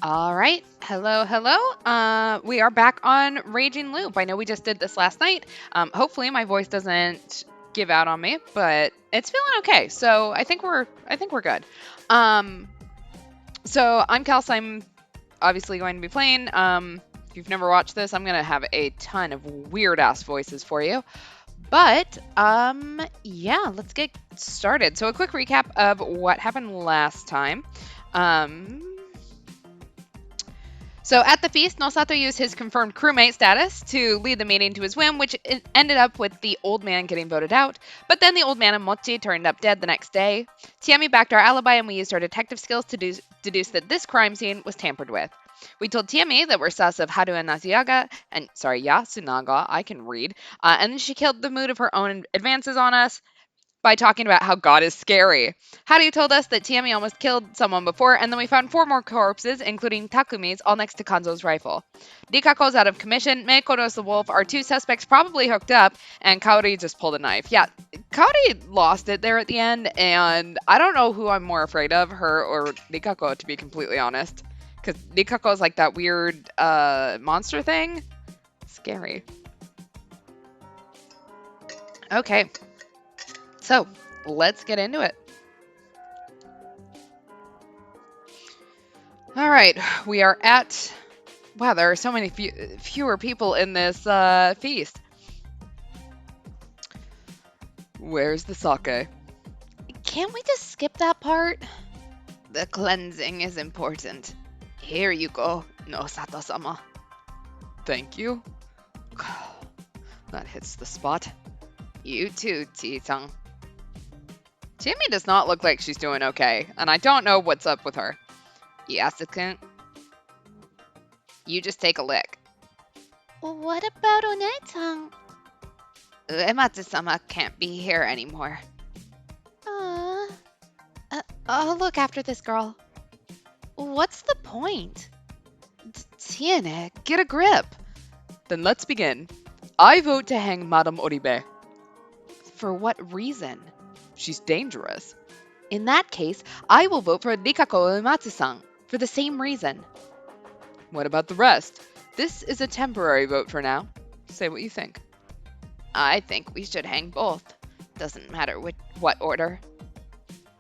All right. Hello, hello. We are back on Raging Loop. I know we just did this last night. Hopefully my voice doesn't give out on me, but it's feeling okay. So I think we're good. Um, so I'm Kels. I'm obviously going to be playing. If you've never watched this, I'm gonna have a ton of weird ass voices for you. But yeah, let's get started. So a quick recap of what happened last time. Um, So at the feast, Nosato used his confirmed crewmate status to lead the meeting to his whim, which ended up with the old man getting voted out. But then the old man and Mochi turned up dead the next day. Tiami backed our alibi, and we used our detective skills to deduce that this crime scene was tampered with. We told Tiami that we're sus of Haru and Yasunaga, I can read, and then she killed the mood of her own advances on us by talking about how God is scary. Haru told us that Tiami almost killed someone before, and then we found 4 more corpses, including Takumi's, all next to Kanzo's rifle. Rikako's out of commission, Meiko knows the wolf, our 2 suspects probably hooked up, and Kaori just pulled a knife. Yeah, Kaori lost it there at the end, and I don't know who I'm more afraid of, her or Rikako, to be completely honest. Because Rikako's like that weird monster thing. Scary. Okay, so let's get into it. All right, we are at. Wow, there are so many fewer people in this feast. Where's the sake? Can't we just skip that part? The cleansing is important. Here you go, Nosato-sama. Thank you. That hits the spot. You too, T-san. Jimmy does not look like she's doing okay, and I don't know what's up with her. Yasuke, you just take a lick. What about One-san? Uematsu-sama can't be here anymore. I'll look after this girl. What's the point? Tiene, get a grip. Then let's begin. I vote to hang Madame Oribe. For what reason? She's dangerous. In that case, I will vote for Rikako Uematsu-san for the same reason. What about the rest? This is a temporary vote for now. Say what you think. I think we should hang both. Doesn't matter what order.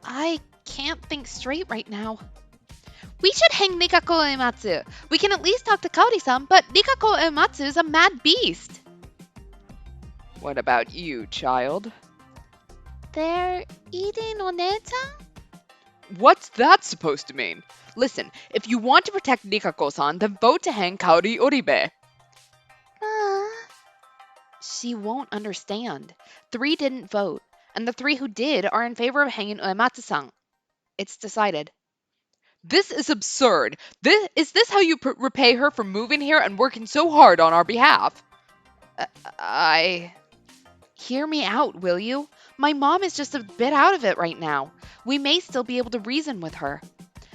I can't think straight right now. We should hang Rikako Uematsu. We can at least talk to Kaori-san, but Rikako Uematsu is a mad beast. What about you, child? They're eating One-chan? What's that supposed to mean? Listen, if you want to protect Rikako-san, then vote to hang Kaori Oribe. She won't understand. 3 didn't vote, and the 3 who did are in favor of hanging Uematsu-san. It's decided. This is absurd. Is this how you repay her for moving here and working so hard on our behalf? Hear me out, will you? My mom is just a bit out of it right now. We may still be able to reason with her.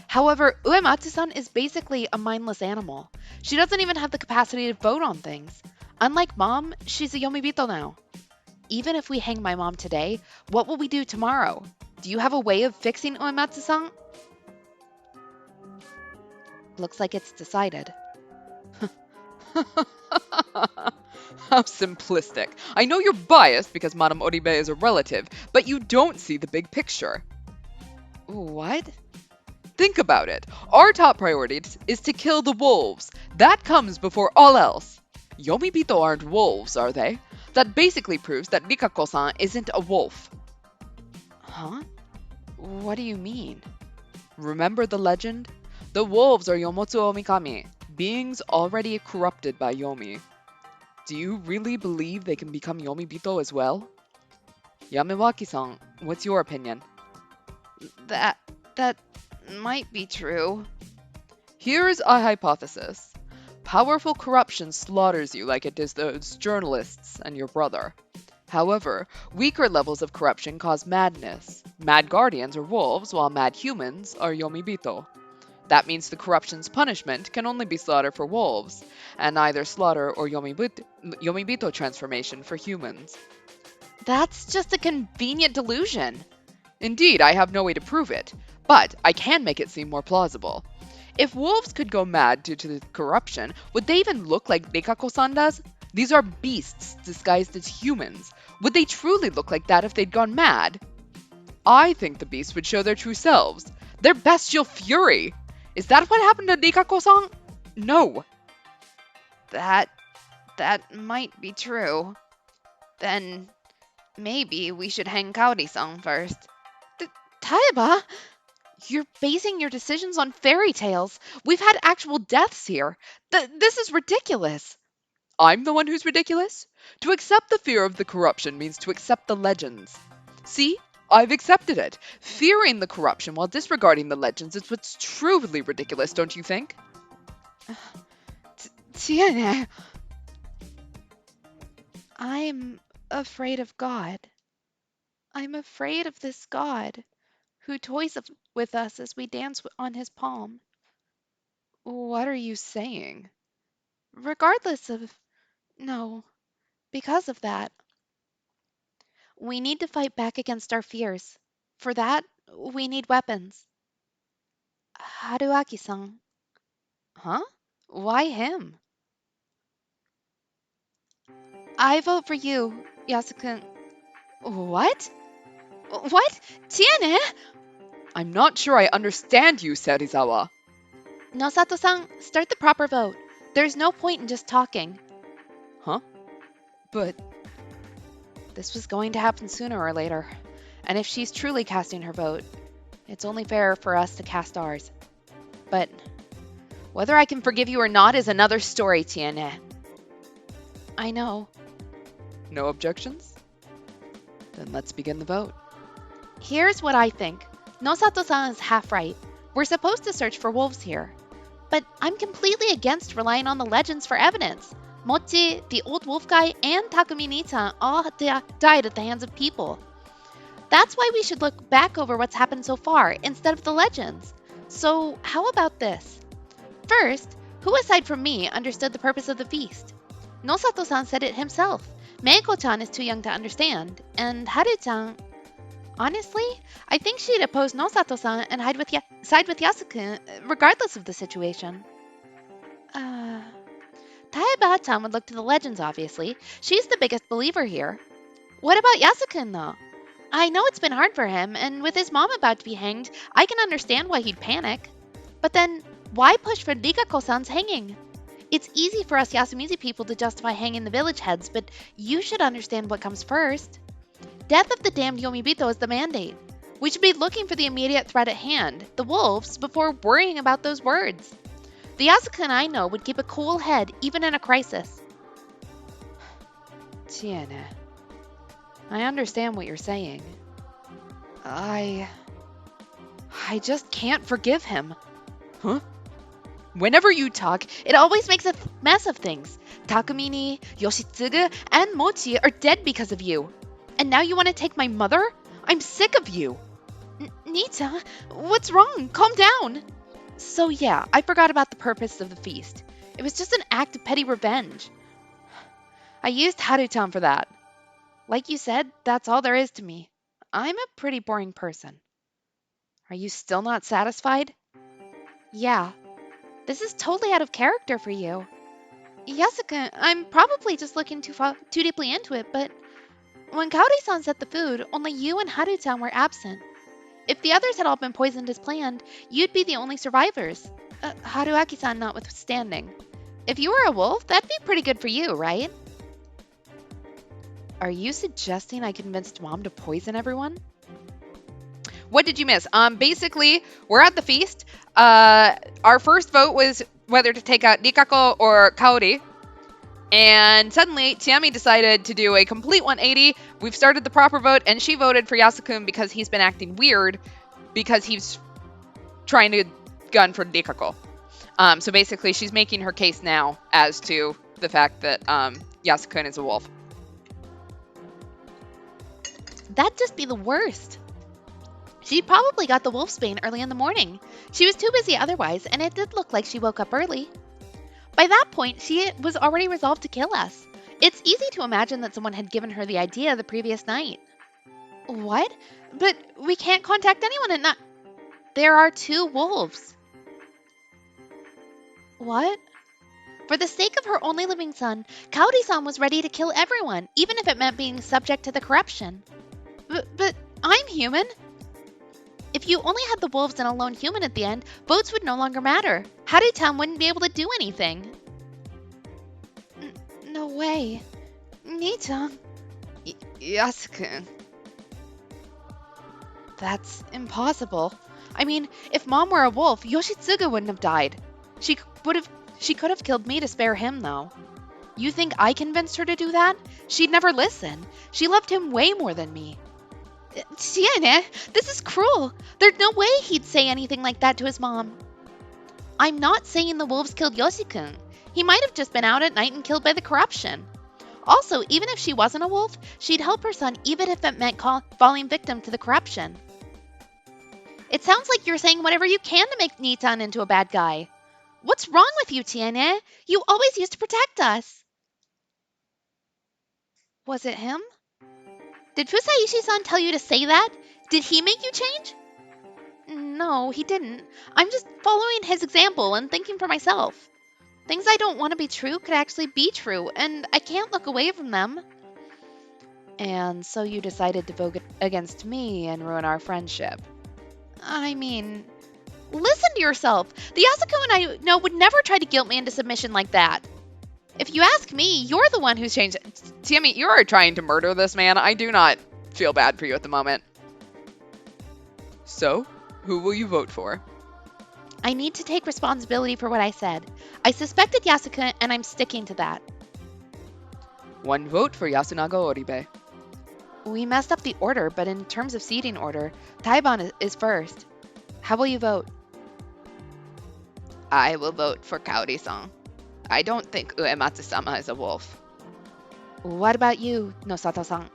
However, Uematsu-san is basically a mindless animal. She doesn't even have the capacity to vote on things. Unlike Mom, she's a Yomibito now. Even if we hang my mom today, what will we do tomorrow? Do you have a way of fixing Uematsu-san? Looks like it's decided. How simplistic. I know you're biased because Madame Oribe is a relative, but you don't see the big picture. What? Think about it. Our top priority is to kill the wolves. That comes before all else. Yomibito aren't wolves, are they? That basically proves that Rikako-san isn't a wolf. Huh? What do you mean? Remember the legend? The wolves are Yomotsu Omikami, beings already corrupted by Yomi. Do you really believe they can become Yomibito as well? Yamewaki-san, what's your opinion? That might be true. Here's a hypothesis. Powerful corruption slaughters you like it does those journalists and your brother. However, weaker levels of corruption cause madness. Mad guardians are wolves, while mad humans are Yomibito. That means the corruption's punishment can only be slaughter for wolves, and either slaughter or Yomibito transformation for humans. That's just a convenient delusion. Indeed, I have no way to prove it, but I can make it seem more plausible. If wolves could go mad due to the corruption, would they even look like Nikako-san does? These are beasts disguised as humans. Would they truly look like that if they'd gone mad? I think the beasts would show their true selves. Their bestial fury. Is that what happened to Nikako-san? No. That might be true. Then maybe we should hang Kaori-san first. Taiba, you're basing your decisions on fairy tales. We've had actual deaths here. This is ridiculous. I'm the one who's ridiculous? To accept the fear of the corruption means to accept the legends. See? I've accepted it. Fearing the corruption while disregarding the legends is what's truly ridiculous, don't you think? Tiene. I'm afraid of God. I'm afraid of this God who toys with us as we dance on his palm. What are you saying? Regardless of... No, because of that. We need to fight back against our fears. For that, we need weapons. Haruaki-san. Huh? Why him? I vote for you, Yasukun. What? What? Tiene? I'm not sure I understand you, Serizawa. Nosato-san, start the proper vote. There's no point in just talking. Huh? But... This was going to happen sooner or later. And if she's truly casting her vote, it's only fair for us to cast ours. But whether I can forgive you or not is another story, Tiene. I know. No objections? Then let's begin the vote. Here's what I think. Nosato-san is half right. We're supposed to search for wolves here. But I'm completely against relying on the legends for evidence. Mochi, the old wolf guy, and Takumi Nitan all died at the hands of people. That's why we should look back over what's happened so far instead of the legends. So how about this? First, who aside from me understood the purpose of the feast? Nosato-san said it himself. Meiko-chan is too young to understand, and Haru-chan... Honestly, I think she'd oppose Nosato-san and side with Yasukun, regardless of the situation. Taiba-chan would look to the legends, obviously. She's the biggest believer here. What about Yasukun, though? I know it's been hard for him, and with his mom about to be hanged, I can understand why he'd panic. But then, why push for Nikako-san's hanging? It's easy for us Yasumizu people to justify hanging the village heads, but you should understand what comes first. Death of the damned Yomibito is the mandate. We should be looking for the immediate threat at hand, the wolves, before worrying about those words. The Yasukun I know would keep a cool head even in a crisis. Tiene, I understand what you're saying. I just can't forgive him. Huh? Whenever you talk, it always makes a mess of things. Takumini, Yoshitsugu, and Mochi are dead because of you. And now you want to take my mother? I'm sick of you. Nita, what's wrong? Calm down. So yeah, I forgot about the purpose of the feast. It was just an act of petty revenge. I used Haru-chan for that. Like you said, that's all there is to me. I'm a pretty boring person. Are you still not satisfied? Yeah. This is totally out of character for you. Yasuka, I'm probably just looking too deeply into it, but when Kaori-san set the food, only you and Haru-chan were absent. If the others had all been poisoned as planned, you'd be the only survivors. Haruaki-san notwithstanding. If you were a wolf, that'd be pretty good for you, right? Are you suggesting I convinced Mom to poison everyone? What did you miss? Basically, we're at the feast. Our first vote was whether to take out Nikako or Kaori. And suddenly, Tiami decided to do a complete 180. We've started the proper vote, and she voted for Yasukun because he's been acting weird because he's trying to gun for Nikako. So basically, she's making her case now as to the fact that Yasukun is a wolf. That'd just be the worst. She probably got the wolfsbane early in the morning. She was too busy otherwise, and it did look like she woke up early. By that point, she was already resolved to kill us. It's easy to imagine that someone had given her the idea the previous night. What? But we can't contact anyone at night. There are 2 wolves. What? For the sake of her only living son, Kaori-san was ready to kill everyone, even if it meant being subject to the corruption. But I'm human. If you only had the wolves and a lone human at the end, votes would no longer matter. Harutan wouldn't be able to do anything. No way. Nita. Yasuku. That's impossible. I mean, if Mom were a wolf, Yoshitsugu wouldn't have died. She would have she could have killed me to spare him though. You think I convinced her to do that? She'd never listen. She loved him way more than me. Tiene, this is cruel. There's no way he'd say anything like that to his mom. I'm not saying the wolves killed Yoshi-kun. He might have just been out at night and killed by the corruption. Also, even if she wasn't a wolf, she'd help her son even if it meant falling victim to the corruption. It sounds like you're saying whatever you can to make Nitan into a bad guy. What's wrong with you, Tiene? You always used to protect us. Was it him? Did Fusaishi-san tell you to say that? Did he make you change? No, he didn't. I'm just following his example and thinking for myself. Things I don't want to be true could actually be true, and I can't look away from them. And so you decided to vote against me and ruin our friendship. I mean, listen to yourself. The Yasuko and I know would never try to guilt me into submission like that. If you ask me, you're the one who's changed. Tammy, you are trying to murder this man. I do not feel bad for you at the moment. So, who will you vote for? I need to take responsibility for what I said. I suspected Yasuko, and I'm sticking to that. One vote for Yasunaga Oribe. We messed up the order, but in terms of seating order, Taiban is first. How will you vote? I will vote for Kaori-san. I don't think Uematsu-sama is a wolf. What about you, Nosato-san?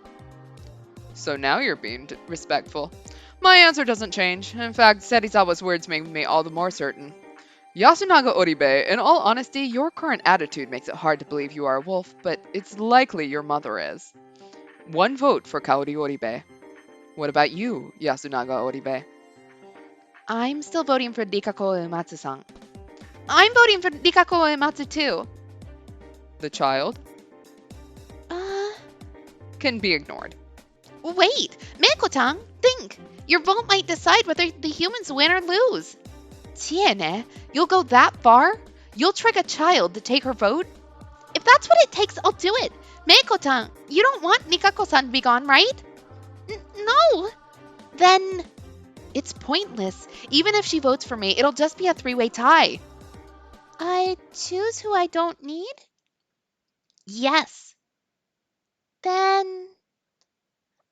So now you're being respectful. My answer doesn't change. In fact, Serizawa's words make me all the more certain. Yasunaga Oribe, in all honesty, your current attitude makes it hard to believe you are a wolf, but it's likely your mother is. One vote for Kaori Oribe. What about you, Yasunaga Oribe? I'm still voting for Rikako Uematsu-san. I'm voting for Rikako Uematsu too. The child Uh, can be ignored. Wait, Mako-tan, think. Your vote might decide whether the humans win or lose. Tiene, you'll go that far? You'll trick a child to take her vote? If that's what it takes, I'll do it. Mako-tan, you don't want Nikako-san to be gone, right? No. Then it's pointless. Even if she votes for me, it'll just be a three-way tie. I choose who I don't need? Yes. Then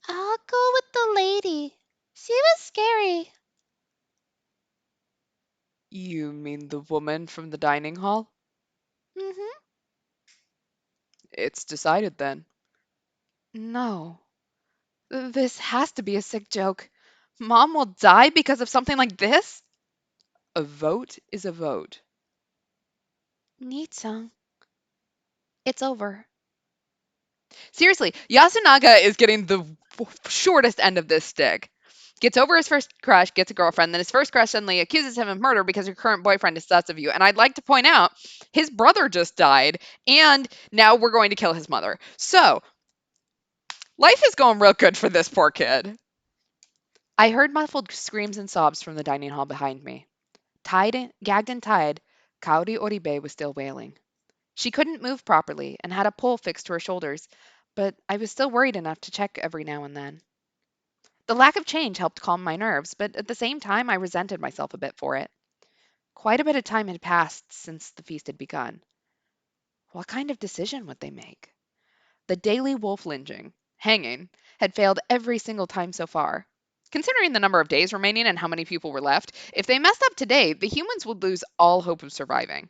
I'll go with the lady. She was scary. You mean the woman from the dining hall? Mm-hmm. It's decided then. No. This has to be a sick joke. Mom will die because of something like this? A vote is a vote. Nii-chan, it's over. Seriously, Yasunaga is getting the shortest end of this stick. Gets over his first crush, gets a girlfriend, then his first crush suddenly accuses him of murder because your current boyfriend is sus of you. And I'd like to point out, his brother just died, and now we're going to kill his mother. So, life is going real good for this poor kid. I heard muffled screams and sobs from the dining hall behind me. Gagged and tied, Kaori Oribe was still wailing. She couldn't move properly and had a pole fixed to her shoulders, but I was still worried enough to check every now and then. The lack of change helped calm my nerves, but at the same time I resented myself a bit for it. Quite a bit of time had passed since the feast had begun. What kind of decision would they make? The daily wolf lynching, hanging, had failed every single time so far. Considering the number of days remaining and how many people were left, if they messed up today, the humans would lose all hope of surviving.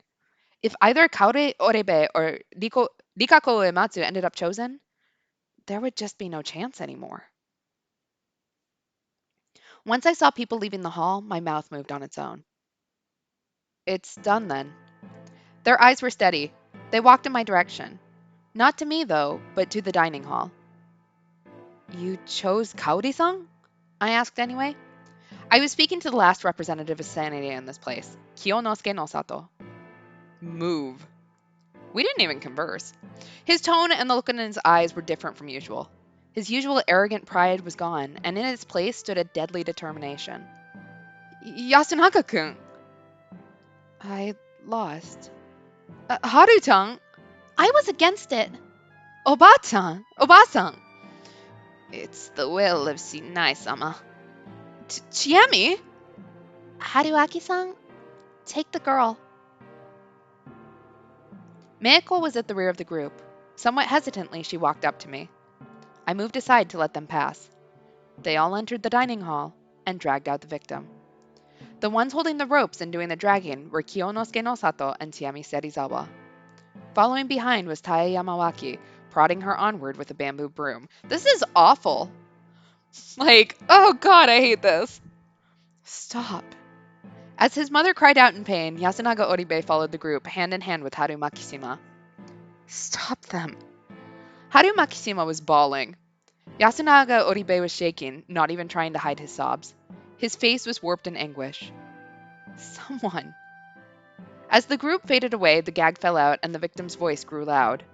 If either Kaori Oribe or Rikako Uematsu ended up chosen, there would just be no chance anymore. Once I saw people leaving the hall, my mouth moved on its own. It's done then. Their eyes were steady. They walked in my direction. Not to me, though, but to the dining hall. You chose Kaori-san? I asked anyway. I was speaking to the last representative of sanity in this place, Kiyonosuke no Sato. Move. We didn't even converse. His tone and the look in his eyes were different from usual. His usual arrogant pride was gone, and in its place stood a deadly determination. Yasunaka-kun. I lost. Haru-chan. I was against it. Oba-chan. Oba-san. It's the will of Shinai-sama. Chiemi? Haruaki-san, take the girl. Meiko was at the rear of the group. Somewhat hesitantly, she walked up to me. I moved aside to let them pass. They all entered the dining hall and dragged out the victim. The ones holding the ropes and doing the dragging were Kiyonosuke no Sato and Chiemi Serizawa. Following behind was Tae Yamawaki, prodding her onward with a bamboo broom. This is awful. Like, oh god, I hate this. Stop. As his mother cried out in pain, Yasunaga Oribe followed the group, hand in hand with Haru Makishima. Stop them. Haru Makishima was bawling. Yasunaga Oribe was shaking, not even trying to hide his sobs. His face was warped in anguish. Someone. As the group faded away, the gag fell out and the victim's voice grew loud.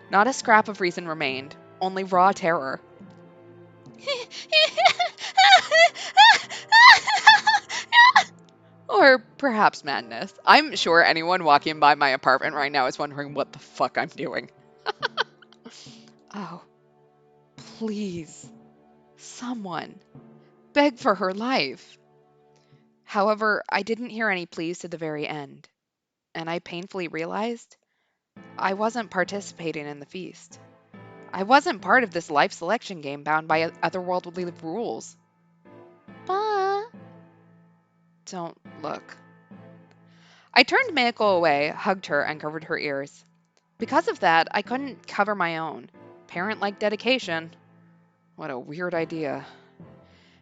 Not a scrap of reason remained, only raw terror. Or perhaps madness. I'm sure anyone walking by my apartment right now is wondering what the fuck I'm doing. Oh, please. Someone. Beg for her life. However, I didn't hear any pleas to the very end, and I painfully realized I wasn't participating in the feast. I wasn't part of this life selection game bound by otherworldly rules. Ma. Don't look. I turned Meiko away, hugged her, and covered her ears. Because of that, I couldn't cover my own. Parent-like dedication. What a weird idea.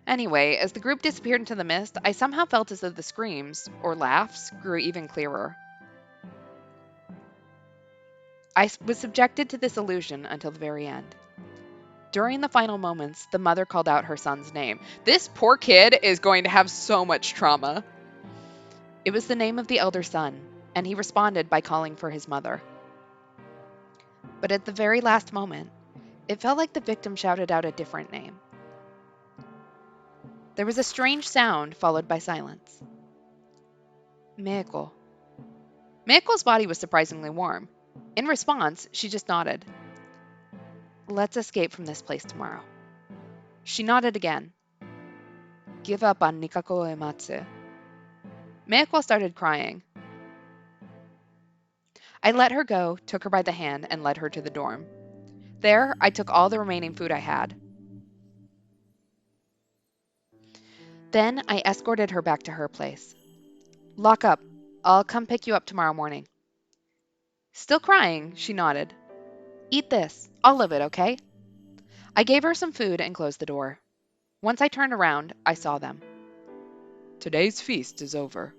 Anyway, as the group disappeared into the mist, I somehow felt as though the screams, or laughs, grew even clearer. I was subjected to this illusion until the very end. During the final moments, the mother called out her son's name. This poor kid is going to have so much trauma. It was the name of the elder son, and he responded by calling for his mother. But at the very last moment, it felt like the victim shouted out a different name. There was a strange sound, followed by silence. Meiko. Meiko's body was surprisingly warm. In response, she just nodded. Let's escape from this place tomorrow. She nodded again. Give up on Nikako Uematsu. Meiko started crying. I let her go, took her by the hand, and led her to the dorm. There, I took all the remaining food I had. Then I escorted her back to her place. Lock up. I'll come pick you up tomorrow morning. Still crying, she nodded. Eat this. All of it, okay? I gave her some food and closed the door. Once I turned around, I saw them. Today's feast is over.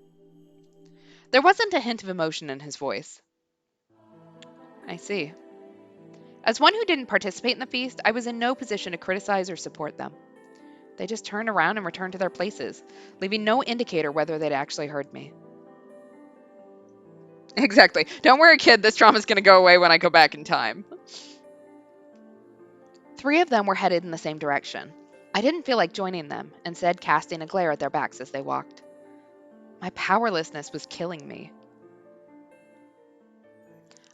There wasn't a hint of emotion in his voice. I see. As one who didn't participate in the feast, I was in no position to criticize or support them. They just turned around and returned to their places, leaving no indicator whether they'd actually heard me. Exactly. Don't worry, kid, this trauma's gonna go away when I go back in time. 3 of them were headed in the same direction. I didn't feel like joining them, instead casting a glare at their backs as they walked. My powerlessness was killing me.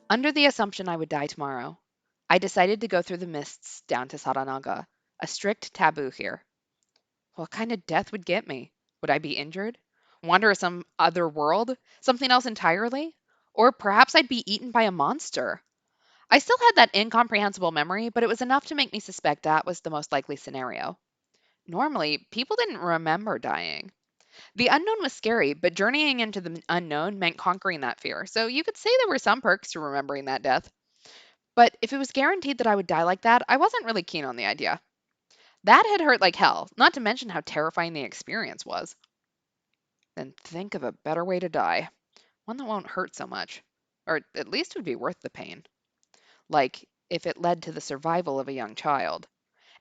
Under the assumption I would die tomorrow, I decided to go through the mists down to Saranaga, a strict taboo here. What kind of death would get me? Would I be injured? Wander to some other world? Something else entirely? Or perhaps I'd be eaten by a monster. I still had that incomprehensible memory, but it was enough to make me suspect that was the most likely scenario. Normally, people didn't remember dying. The unknown was scary, but journeying into the unknown meant conquering that fear, so you could say there were some perks to remembering that death. But if it was guaranteed that I would die like that, I wasn't really keen on the idea. That had hurt like hell, not to mention how terrifying the experience was. Then think of a better way to die. One that won't hurt so much. Or at least would be worth the pain. Like, if it led to the survival of a young child.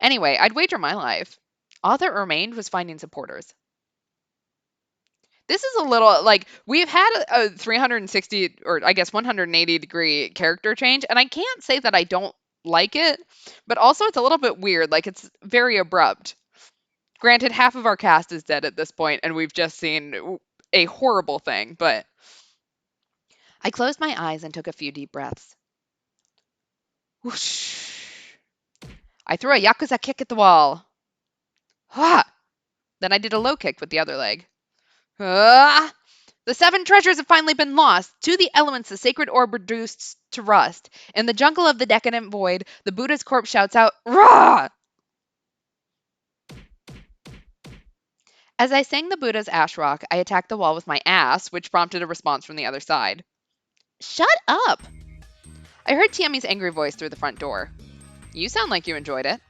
Anyway, I'd wager my life All that remained was finding supporters. This is a little like we've had a 360 or I guess 180-degree character change, and I can't say that I don't like it, but also it's a little bit weird. Like it's very abrupt. Granted, half of our cast is dead at this point, and we've just seen a horrible thing, but I closed my eyes and took a few deep breaths. Whoosh. I threw a Yakuza kick at the wall. Ha! Then I did a low kick with the other leg. Ah! The 7 treasures have finally been lost. To the elements, the sacred orb reduced to rust. In the jungle of the decadent void, the Buddha's corpse shouts out, Rah! As I sang the Buddha's ash rock, I attacked the wall with my ass, which prompted a response from the other side. Shut up! I heard Tiami's angry voice through the front door. You sound like you enjoyed it.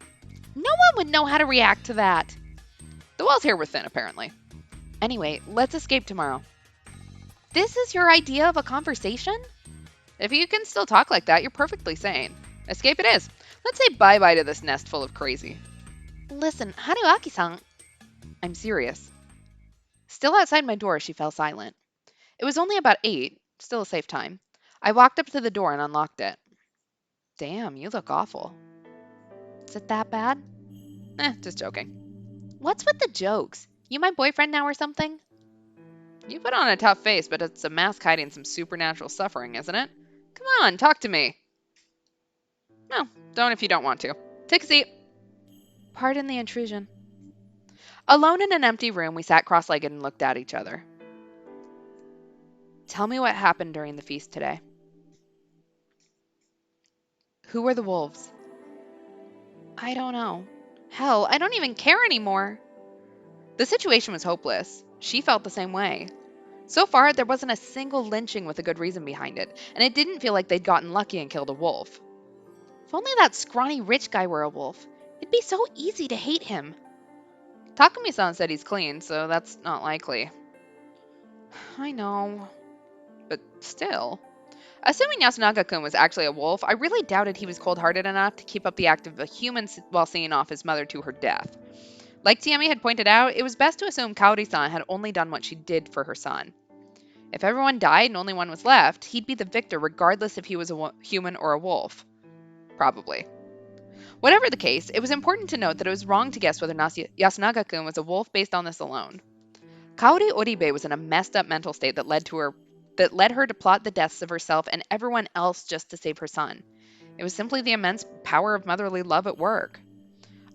No one would know how to react to that. The walls here were thin, apparently. Anyway, let's escape tomorrow. This is your idea of a conversation? If you can still talk like that, you're perfectly sane. Escape it is. Let's say bye-bye to this nest full of crazy. Listen, Haruaki-san. I'm serious. Still outside my door, she fell silent. It was only about 8, still a safe time. I walked up to the door and unlocked it. Damn, you look awful. Is it that bad? Just joking. What's with the jokes? You my boyfriend now or something? You put on a tough face, but it's a mask hiding some supernatural suffering, isn't it? Come on, talk to me. No, don't if you don't want to. Take a seat. Pardon the intrusion. Alone in an empty room, we sat cross-legged and looked at each other. Tell me what happened during the feast today. Who were the wolves? I don't know. Hell, I don't even care anymore. The situation was hopeless. She felt the same way. So far, there wasn't a single lynching with a good reason behind it, and it didn't feel like they'd gotten lucky and killed a wolf. If only that scrawny rich guy were a wolf. It'd be so easy to hate him. Takumi-san said he's clean, so that's not likely. I know. But still. Assuming Yasunaga-kun was actually a wolf, I really doubted he was cold-hearted enough to keep up the act of a human while seeing off his mother to her death. Like Tiami had pointed out, it was best to assume Kaori-san had only done what she did for her son. If everyone died and only one was left, he'd be the victor regardless if he was a human or a wolf. Probably. Whatever the case, it was important to note that it was wrong to guess whether Yasunaga-kun was a wolf based on this alone. Kaori Oribe was in a messed up mental state that led her to plot the deaths of herself and everyone else just to save her son. It was simply the immense power of motherly love at work.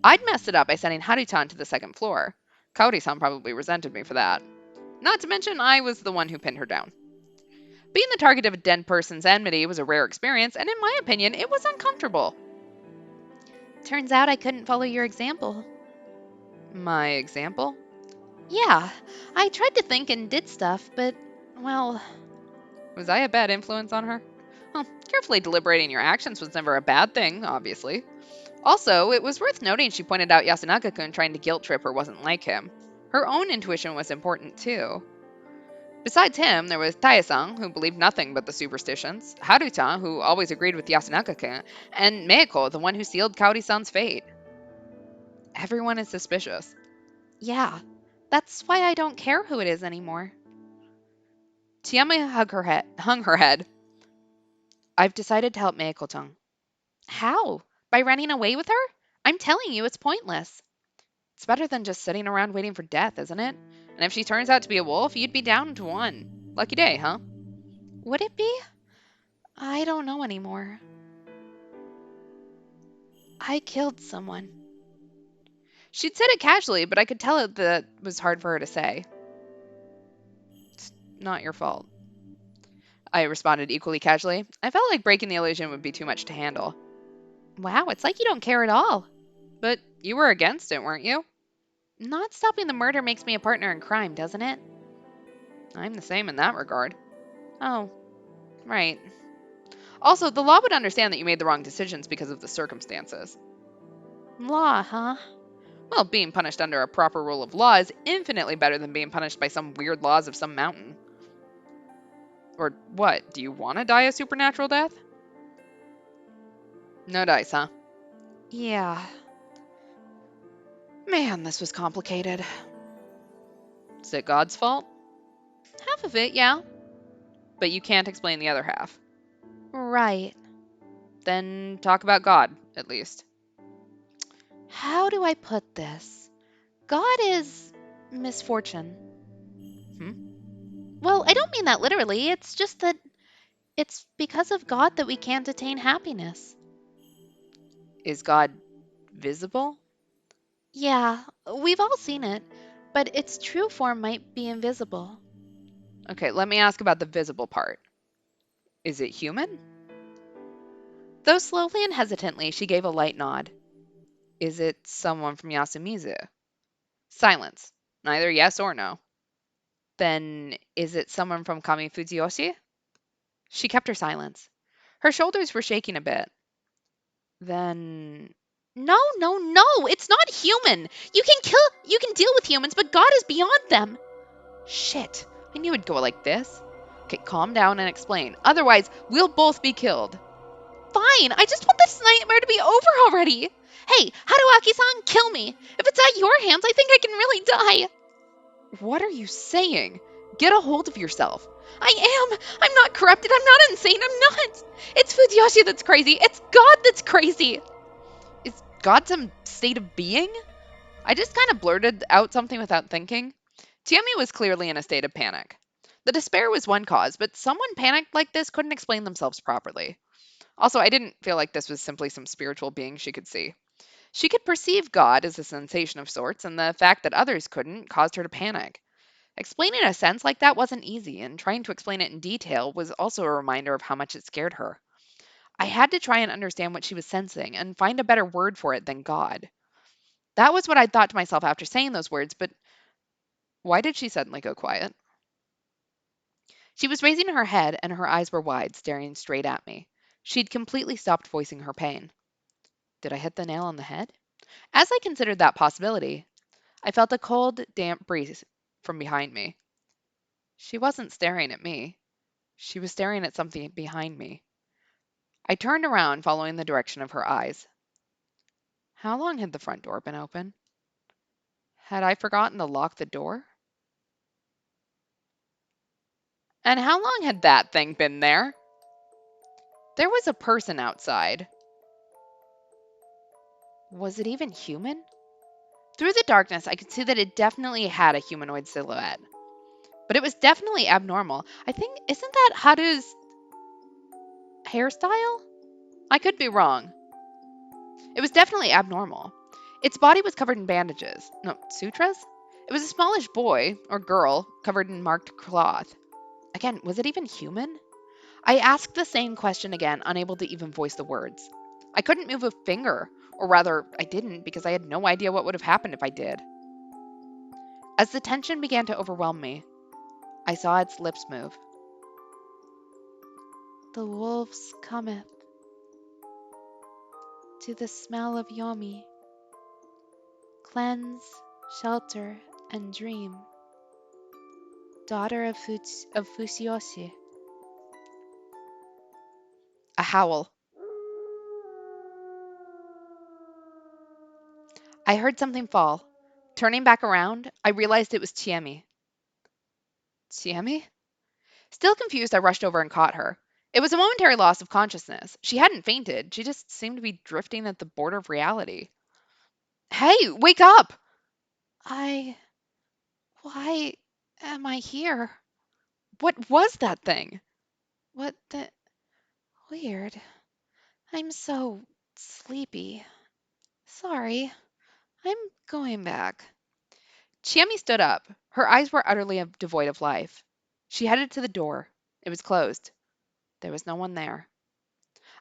I'd messed it up by sending Harutan to the second floor. Kaori-san probably resented me for that. Not to mention, I was the one who pinned her down. Being the target of a dead person's enmity was a rare experience, and in my opinion, it was uncomfortable. Turns out I couldn't follow your example. My example? Yeah, I tried to think and did stuff, but, well... Was I a bad influence on her? Well, carefully deliberating your actions was never a bad thing, obviously. Also, it was worth noting she pointed out Yasunaga-kun trying to guilt trip her wasn't like him. Her own intuition was important, too. Besides him, there was Tae-san, who believed nothing but the superstitions, Harutan, who always agreed with Yasunaga-kun, and Meiko, the one who sealed Kaori-san's fate. Everyone is suspicious. Yeah, that's why I don't care who it is anymore. Tiami hung her head. I've decided to help Meiko-chan. How? By running away with her? I'm telling you, it's pointless. It's better than just sitting around waiting for death, isn't it? And if she turns out to be a wolf, you'd be down to one. Lucky day, huh? Would it be? I don't know anymore. I killed someone. She'd said it casually, but I could tell that was hard for her to say. It's not your fault. I responded equally casually. I felt like breaking the illusion would be too much to handle. Wow, it's like you don't care at all. But you were against it, weren't you? Not stopping the murder makes me a partner in crime, doesn't it? I'm the same in that regard. Oh, right. Also, the law would understand that you made the wrong decisions because of the circumstances. Law, huh? Well, being punished under a proper rule of law is infinitely better than being punished by some weird laws of some mountain. Or what, do you want to die a supernatural death? No dice, huh? Yeah. Man, this was complicated. Is it God's fault? Half of it, yeah. But you can't explain the other half. Right. Then talk about God, at least. How do I put this? God is misfortune. Hmm? Well, I don't mean that literally. It's just that it's because of God that we can't attain happiness. Is God visible? Yeah, we've all seen it, but its true form might be invisible. Okay, let me ask about the visible part. Is it human? Though slowly and hesitantly, she gave a light nod. Is it someone from Yasumizu? Silence. Neither yes or no. Then is it someone from Kami Fuzioshi? She kept her silence. Her shoulders were shaking a bit. Then No, no, no! It's not human! You can deal with humans, but God is beyond them! shit. I knew it'd go like this. Okay, calm down and explain. Otherwise, we'll both be killed. Fine, I just want this nightmare to be over already! Hey, Haruaki-san, kill me! If it's at your hands, I think I can really die! What are you saying? Get a hold of yourself. I am! I'm not corrupted, I'm not insane, I'm not! It's Fujiyoshi that's crazy, it's God that's crazy! Is God some state of being? I just kind of blurted out something without thinking. Chiyomi was clearly in a state of panic. The despair was one cause, but someone panicked like this couldn't explain themselves properly. Also, I didn't feel like this was simply some spiritual being she could see. She could perceive God as a sensation of sorts, and the fact that others couldn't caused her to panic. Explaining a sense like that wasn't easy, and trying to explain it in detail was also a reminder of how much it scared her. I had to try and understand what she was sensing and find a better word for it than God. That was what I thought to myself after saying those words, but why did she suddenly go quiet? She was raising her head, and her eyes were wide, staring straight at me. She'd completely stopped voicing her pain. Did I hit the nail on the head? As I considered that possibility, I felt a cold, damp breeze from behind me. She wasn't staring at me. She was staring at something behind me. I turned around, following the direction of her eyes. How long had the front door been open? Had I forgotten to lock the door? And how long had that thing been there? There was a person outside. Was it even human? Through the darkness, I could see that it definitely had a humanoid silhouette. But it was definitely abnormal. I think, isn't that Haru's hairstyle? I could be wrong. It was definitely abnormal. Its body was covered in bandages. No, sutras? It was a smallish boy, or girl, covered in marked cloth. Again, was it even human? I asked the same question again, unable to even voice the words. I couldn't move a finger, or rather, I didn't because I had no idea what would have happened if I did. As the tension began to overwhelm me, I saw its lips move. The wolves cometh to the smell of Yomi. Cleanse, shelter, and dream. Daughter of Fushioshi. A howl. I heard something fall. Turning back around, I realized it was Chiemi. Chiemi? Still confused, I rushed over and caught her. It was a momentary loss of consciousness. She hadn't fainted. She just seemed to be drifting at the border of reality. Hey, wake up! Why am I here? What was that thing? What the... Weird. I'm so sleepy. Sorry. I'm going back. Chiemi stood up. Her eyes were utterly devoid of life. She headed to the door. It was closed. There was no one there.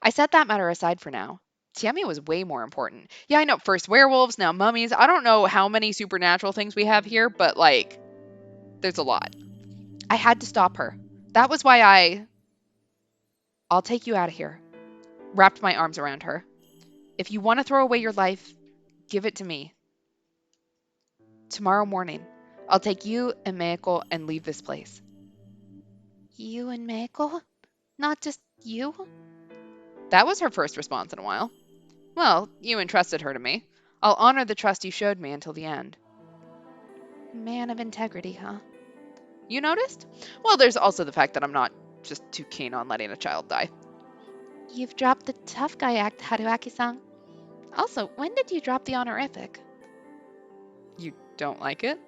I set that matter aside for now. Chiemi was way more important. Yeah, I know, first werewolves, now mummies. I don't know how many supernatural things we have here, but like, there's a lot. I had to stop her. That was why I'll take you out of here. Wrapped my arms around her. If you want to throw away your life, give it to me. Tomorrow morning, I'll take you and Meiko and leave this place. You and Meiko? Not just you? That was her first response in a while. Well, you entrusted her to me. I'll honor the trust you showed me until the end. Man of integrity, huh? You noticed? Well, there's also the fact that I'm not just too keen on letting a child die. You've dropped the tough guy act, Haruaki-san. Also, when did you drop the honorific? You don't like it?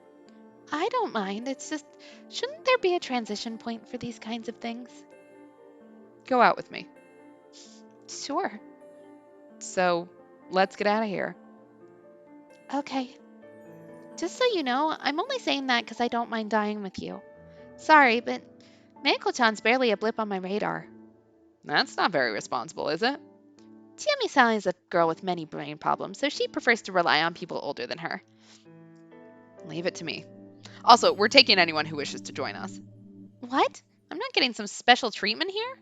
I don't mind. It's just, shouldn't there be a transition point for these kinds of things? Go out with me. Sure. So, let's get out of here. Okay. Just so you know, I'm only saying that because I don't mind dying with you. Sorry, but Meiko-chan's barely a blip on my radar. That's not very responsible, is it? Chiami-san is a girl with many brain problems, so she prefers to rely on people older than her. Leave it to me. Also, we're taking anyone who wishes to join us. What? I'm not getting some special treatment here?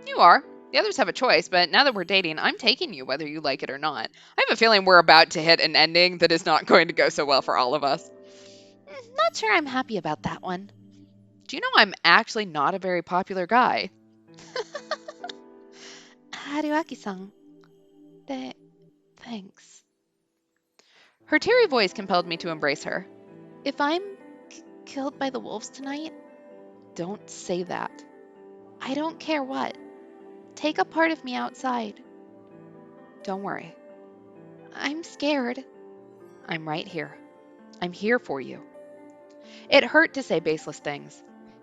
You are. The others have a choice, but now that we're dating, I'm taking you whether you like it or not. I have a feeling we're about to hit an ending that is not going to go so well for all of us. Not sure I'm happy about that one. Do you know I'm actually not a very popular guy? Haruaki-san. Thanks. Her teary voice compelled me to embrace her. If I'm killed by the wolves tonight, Don't say that. I don't care what. Take a part of me outside. Don't worry. I'm scared. I'm right here. I'm here for you. It hurt to say baseless things.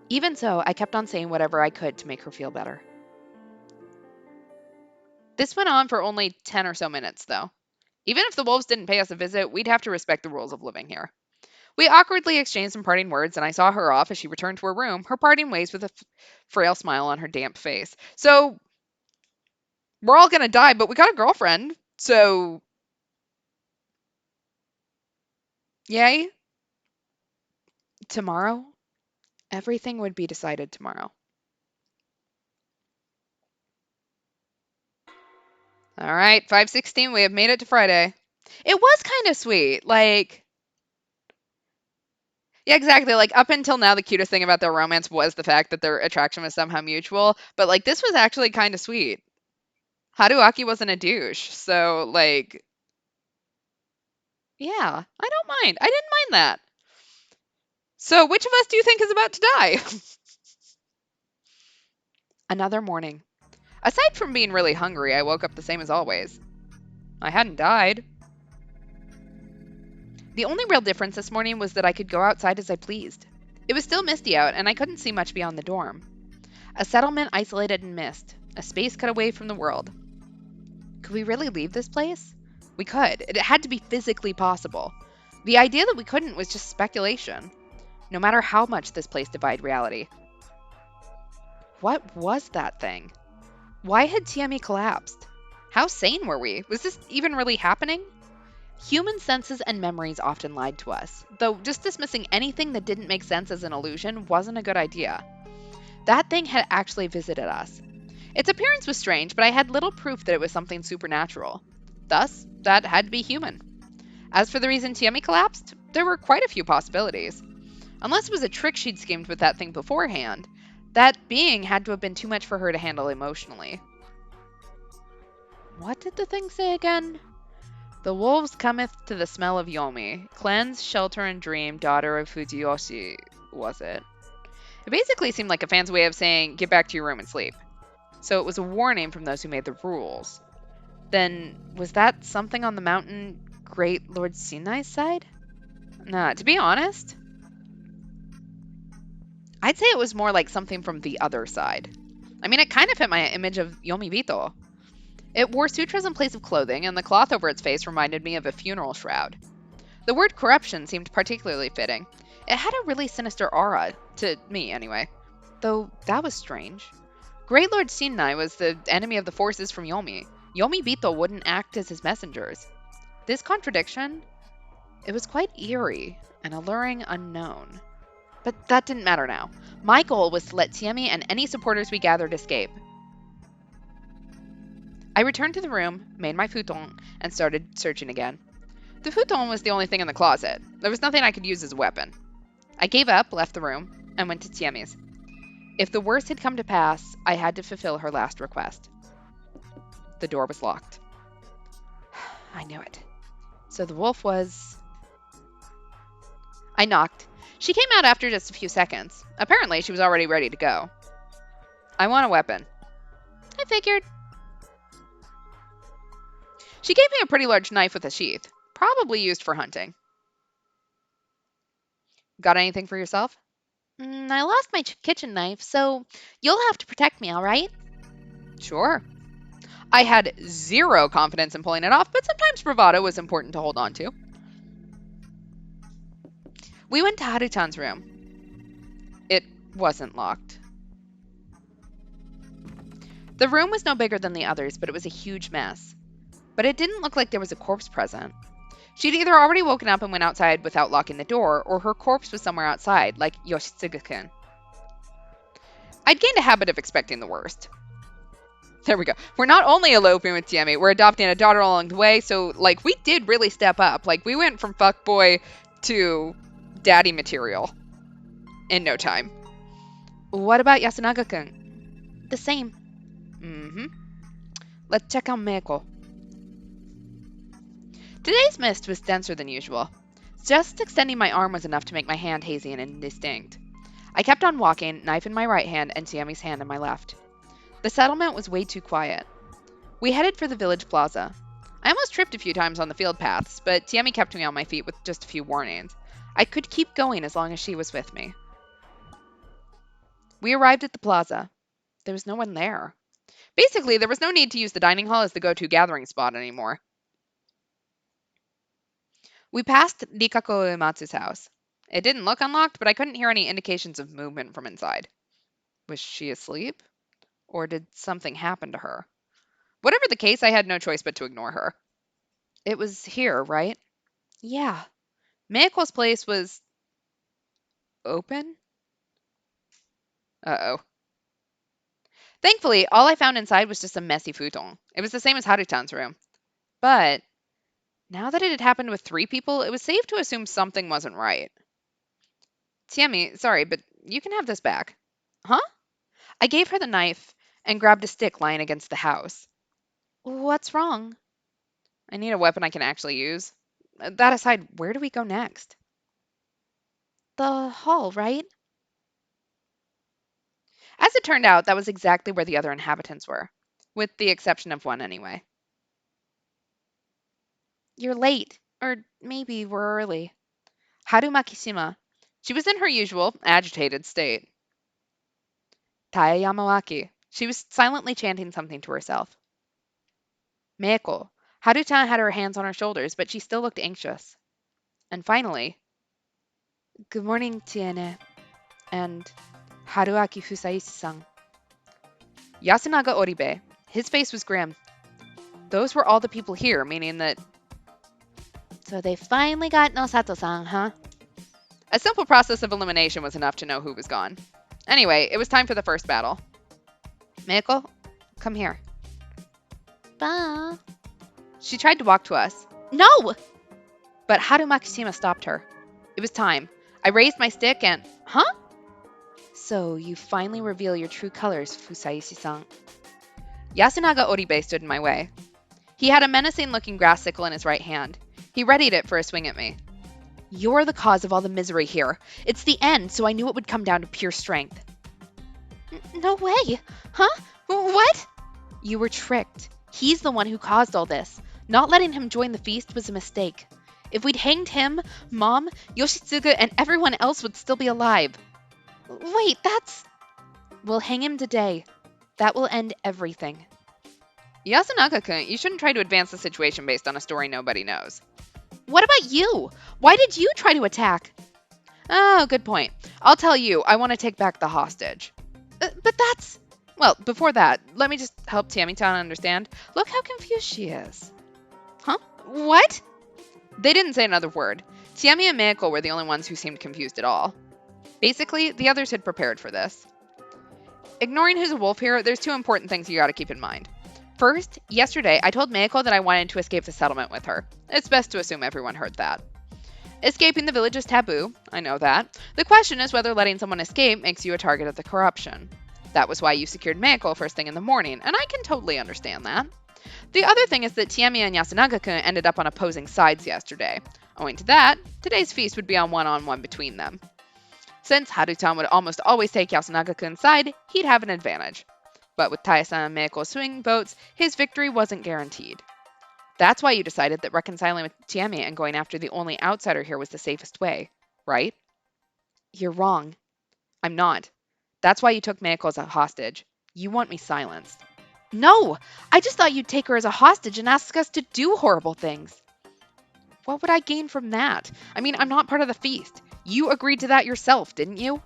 Even so, I kept on saying whatever I could to make her feel better. This went on for only 10 or so minutes, though. Even if the wolves didn't pay us a visit, we'd have to respect the rules of living here. We awkwardly exchanged some parting words, and I saw her off as she returned to her room, her parting ways with a frail smile on her damp face. So, we're all gonna die, but we got a girlfriend, so... Yay? Tomorrow? Everything would be decided tomorrow. All right, 5:16, we have made it to Friday. It was kind of sweet. Like, yeah, exactly. Like, up until now, the cutest thing about their romance was the fact that their attraction was somehow mutual. But, like, this was actually kind of sweet. Haruaki wasn't a douche. So, like, yeah, I don't mind. I didn't mind that. So, which of us do you think is about to die? Another morning. Aside from being really hungry, I woke up the same as always. I hadn't died. The only real difference this morning was that I could go outside as I pleased. It was still misty out, and I couldn't see much beyond the dorm. A settlement isolated in mist, a space cut away from the world. Could we really leave this place? We could. It had to be physically possible. The idea that we couldn't was just speculation, no matter how much this place defied reality. What was that thing? Why had Tiami collapsed? How sane were we? Was this even really happening? Human senses and memories often lied to us, though just dismissing anything that didn't make sense as an illusion wasn't a good idea. That thing had actually visited us. Its appearance was strange, but I had little proof that it was something supernatural. Thus, that had to be human. As for the reason Tiami collapsed, there were quite a few possibilities. Unless it was a trick she'd schemed with that thing beforehand, that being had to have been too much for her to handle emotionally. What did the thing say again? The wolves cometh to the smell of Yomi. Cleanse, shelter, and dream, daughter of Fujiyoshi, was it? It basically seemed like a fan's way of saying, get back to your room and sleep. So it was a warning from those who made the rules. Then, was that something on the mountain Great Lord Sinai's side? Nah, to be honest, I'd say it was more like something from the other side. I mean, it kind of fit my image of Yomi Bito. It wore sutras in place of clothing, and the cloth over its face reminded me of a funeral shroud. The word corruption seemed particularly fitting. It had a really sinister aura, to me anyway. Though that was strange. Great Lord Sinai was the enemy of the forces from Yomi. Yomi Bito wouldn't act as his messengers. This contradiction, it was quite eerie, an alluring unknown. But that didn't matter now. My goal was to let Tiami and any supporters we gathered escape. I returned to the room, made my futon, and started searching again. The futon was the only thing in the closet. There was nothing I could use as a weapon. I gave up, left the room, and went to Tiami's. If the worst had come to pass, I had to fulfill her last request. The door was locked. I knew it. So the wolf was... I knocked. She came out after just a few seconds. Apparently, she was already ready to go. I want a weapon. I figured. She gave me a pretty large knife with a sheath, probably used for hunting. Got anything for yourself? I lost my kitchen knife, so you'll have to protect me, all right? Sure. I had zero confidence in pulling it off, but sometimes bravado was important to hold on to. We went to Haru-chan's room. It wasn't locked. The room was no bigger than the others, but it was a huge mess. But it didn't look like there was a corpse present. She'd either already woken up and went outside without locking the door, or her corpse was somewhere outside, like Yoshitsugu-kun. I'd gained a habit of expecting the worst. There we go. We're not only eloping with Tiemi, we're adopting a daughter along the way, so, like, we did really step up. Like, we went from fuckboy to daddy material in no time. What about Yasunaga-kun? The same. Let's check on Meiko. Today's mist was denser than usual. Just extending my arm was enough to make my hand hazy and indistinct. I kept on walking, knife in my right hand and Tiami's hand in my left. The settlement was way too quiet. We headed for the village plaza. I almost tripped a few times on the field paths, but Tiami kept me on my feet with just a few warnings. I could keep going as long as she was with me. We arrived at the plaza. There was no one there. Basically, there was no need to use the dining hall as the go-to gathering spot anymore. We passed Rikako Uematsu's house. It didn't look unlocked, but I couldn't hear any indications of movement from inside. Was she asleep? Or did something happen to her? Whatever the case, I had no choice but to ignore her. It was here, right? Yeah. Meiko's place was... open? Uh-oh. Thankfully, all I found inside was just a messy futon. It was the same as Haru-chan's room. But now that it had happened with 3 people, it was safe to assume something wasn't right. Tiemi, sorry, but you can have this back. Huh? I gave her the knife and grabbed a stick lying against the house. What's wrong? I need a weapon I can actually use. That aside, where do we go next? The hall, right? As it turned out, that was exactly where the other inhabitants were. With the exception of one, anyway. You're late. Or maybe we're early. Haru Makishima. She was in her usual, agitated state. Taya Yamawaki. She was silently chanting something to herself. Meiko. Haru-chan had her hands on her shoulders, but she still looked anxious. And finally, good morning, Tiene. And Haruaki Fusaishi-san. Yasunaga Oribe. His face was grim. Those were all the people here, meaning that... So they finally got Nosato-san, huh? A simple process of elimination was enough to know who was gone. Anyway, it was time for the first battle. Meiko, come here. Ba. She tried to walk to us. No! But Haru Makishima stopped her. It was time. I raised my stick and... Huh? So you finally reveal your true colors, Fusaishi-san. Yasunaga Oribe stood in my way. He had a menacing-looking grass sickle in his right hand. He readied it for a swing at me. You're the cause of all the misery here. It's the end, so I knew it would come down to pure strength. No way! Huh? What? You were tricked. He's the one who caused all this. Not letting him join the feast was a mistake. If we'd hanged him, Mom, Yoshitsugu, and everyone else would still be alive. Wait, that's... We'll hang him today. That will end everything. Yasunaga-kun, you shouldn't try to advance the situation based on a story nobody knows. What about you? Why did you try to attack? Oh, good point. I'll tell you, I want to take back the hostage. But that's... Well, before that, let me just help Tiami-chan understand. Look how confused she is. Huh? What? They didn't say another word. Tiami and Meiko were the only ones who seemed confused at all. Basically, the others had prepared for this. Ignoring who's a wolf here, there's 2 important things you gotta keep in mind. First, yesterday I told Meiko that I wanted to escape the settlement with her. It's best to assume everyone heard that. Escaping the village is taboo, I know that. The question is whether letting someone escape makes you a target of the corruption. That was why you secured Meiko first thing in the morning, and I can totally understand that. The other thing is that Tiemi and Yasunaga-kun ended up on opposing sides yesterday. Owing to that, today's feast would be on one-on-one between them. Since Harutan would almost always take Yasunaga-kun's side, he'd have an advantage. But with Taya-san and Meiko's swing votes, his victory wasn't guaranteed. That's why you decided that reconciling with Tiemi and going after the only outsider here was the safest way, right? You're wrong. I'm not. That's why you took Meiko as a hostage. You want me silenced. No! I just thought you'd take her as a hostage and ask us to do horrible things. What would I gain from that? I mean, I'm not part of the feast. You agreed to that yourself, didn't you?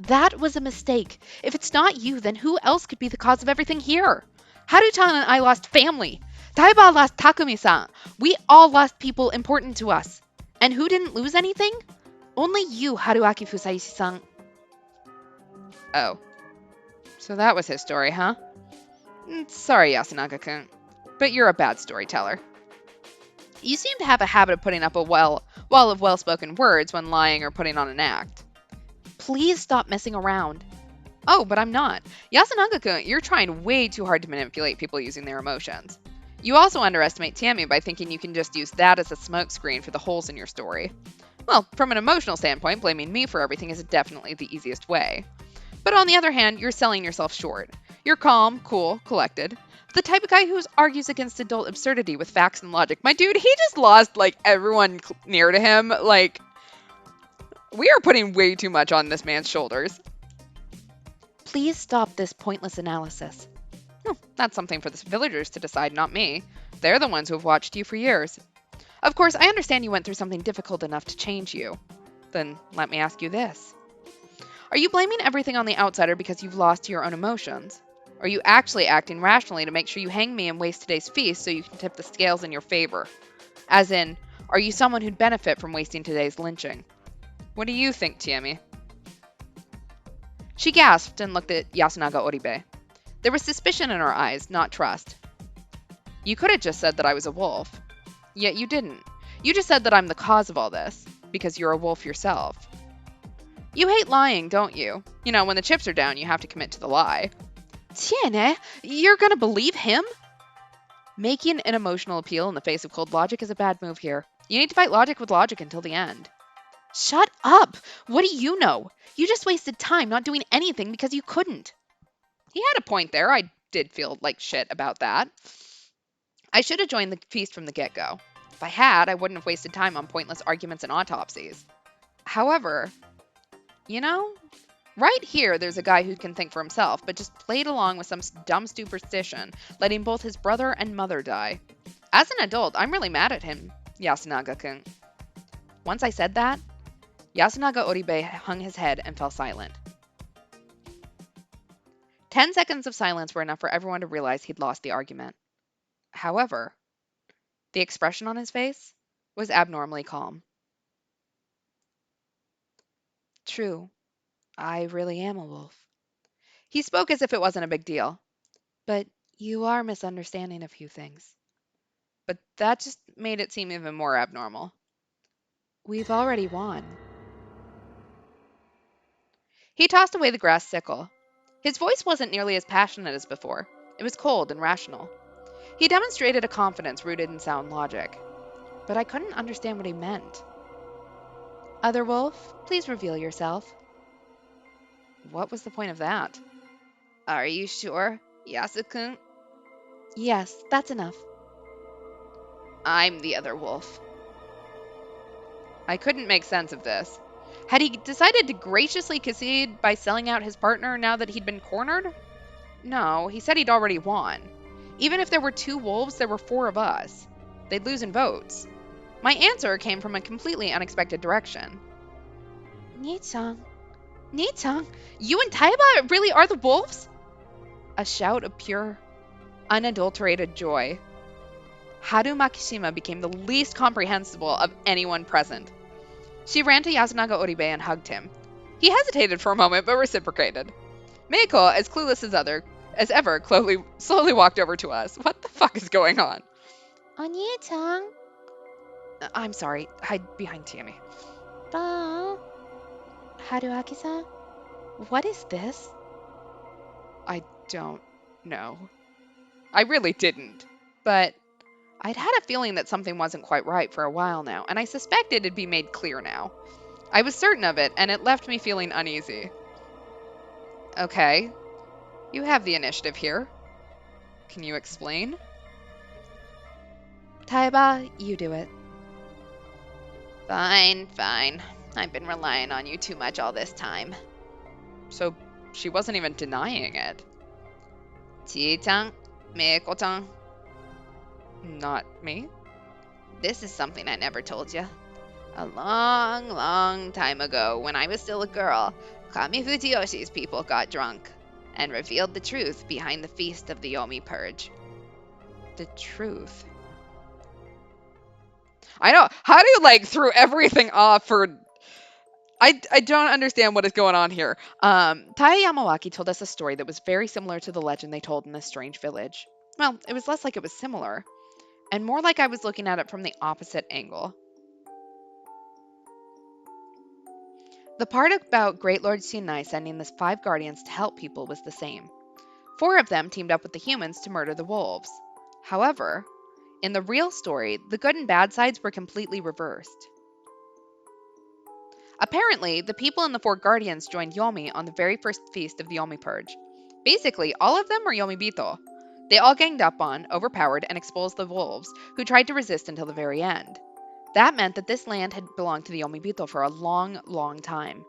That was a mistake. If it's not you, then who else could be the cause of everything here? Harutan and I lost family. Taiba lost Takumi-san. We all lost people important to us. And who didn't lose anything? Only you, Haruaki Fusaishi-san. Oh. So that was his story, huh? Sorry, Yasunaga-kun, but you're a bad storyteller. You seem to have a habit of putting up a wall of well-spoken words when lying or putting on an act. Please stop messing around. Oh, but I'm not. Yasunaga-kun, you're trying way too hard to manipulate people using their emotions. You also underestimate Tiemi by thinking you can just use that as a smokescreen for the holes in your story. Well, from an emotional standpoint, blaming me for everything is definitely the easiest way. But on the other hand, you're selling yourself short. You're calm, cool, collected. The type of guy who argues against adult absurdity with facts and logic. My dude, he just lost, everyone near to him. We are putting way too much on this man's shoulders. Please stop this pointless analysis. That's something for the villagers to decide, not me. They're the ones who have watched you for years. Of course, I understand you went through something difficult enough to change you. Then let me ask you this. Are you blaming everything on the outsider because you've lost your own emotions? Or are you actually acting rationally to make sure you hang me and waste today's feast so you can tip the scales in your favor? As in, are you someone who'd benefit from wasting today's lynching? What do you think, Tiemi? She gasped and looked at Yasunaga Oribe. There was suspicion in her eyes, not trust. You could have just said that I was a wolf. Yet you didn't. You just said that I'm the cause of all this, because you're a wolf yourself. You hate lying, don't you? You know, when the chips are down, you have to commit to the lie. Tiene, you're gonna believe him? Making an emotional appeal in the face of cold logic is a bad move here. You need to fight logic with logic until the end. Shut up! What do you know? You just wasted time not doing anything because you couldn't. He had a point there. I did feel like shit about that. I should have joined the feast from the get-go. If I had, I wouldn't have wasted time on pointless arguments and autopsies. However, right here there's a guy who can think for himself, but just played along with some dumb superstition, letting both his brother and mother die. As an adult, I'm really mad at him, Yasunaga-kun. Once I said that, Yasunaga Oribe hung his head and fell silent. 10 seconds of silence were enough for everyone to realize he'd lost the argument. However, the expression on his face was abnormally calm. True, I really am a wolf. He spoke as if it wasn't a big deal. But you are misunderstanding a few things. But that just made it seem even more abnormal. We've already won. He tossed away the grass sickle. His voice wasn't nearly as passionate as before. It was cold and rational. He demonstrated a confidence rooted in sound logic. But I couldn't understand what he meant. Other wolf, please reveal yourself. What was the point of that? Are you sure, Yasukun? Yes, that's enough. I'm the other wolf. I couldn't make sense of this. Had he decided to graciously concede by selling out his partner now that he'd been cornered? No, he said he'd already won. Even if there were 2 wolves, there were 4 of us. They'd lose in votes. My answer came from a completely unexpected direction. Nii-chan, you and Taiba really are the wolves? A shout of pure, unadulterated joy. Haru Makishima became the least comprehensible of anyone present. She ran to Yasunaga Oribe and hugged him. He hesitated for a moment, but reciprocated. Meiko, as clueless as ever, slowly walked over to us. What the fuck is going on? Onie-chan. I'm sorry. Hide behind Tiemi. Ba. Haruaki-san? What is this? I don't know. I really didn't. But I'd had a feeling that something wasn't quite right for a while now, and I suspected it'd be made clear now. I was certain of it, and it left me feeling uneasy. Okay, you have the initiative here. Can you explain? Taiba, you do it. Fine, fine. I've been relying on you too much all this time. So she wasn't even denying it. Chi-chan, Miko-chan, Not me? this is something I never told you. A long, long time ago, when I was still a girl, Kami Fujiyoshi's people got drunk and revealed the truth behind the feast of the Yomi Purge. The truth. I know. How do you threw everything off for I don't understand what is going on here. Taya Yamawaki told us a story that was very similar to the legend they told in this strange village. Well, it was less like it was similar, and more like I was looking at it from the opposite angle. The part about Great Lord Shinai sending the 5 guardians to help people was the same. 4 of them teamed up with the humans to murder the wolves. However, in the real story, the good and bad sides were completely reversed. Apparently, the people in the 4 guardians joined Yomi on the very first feast of the Yomi Purge. Basically, all of them are Yomibito. They all ganged up on, overpowered, and exposed the wolves, who tried to resist until the very end. That meant that this land had belonged to the Yomibito for a long, long time.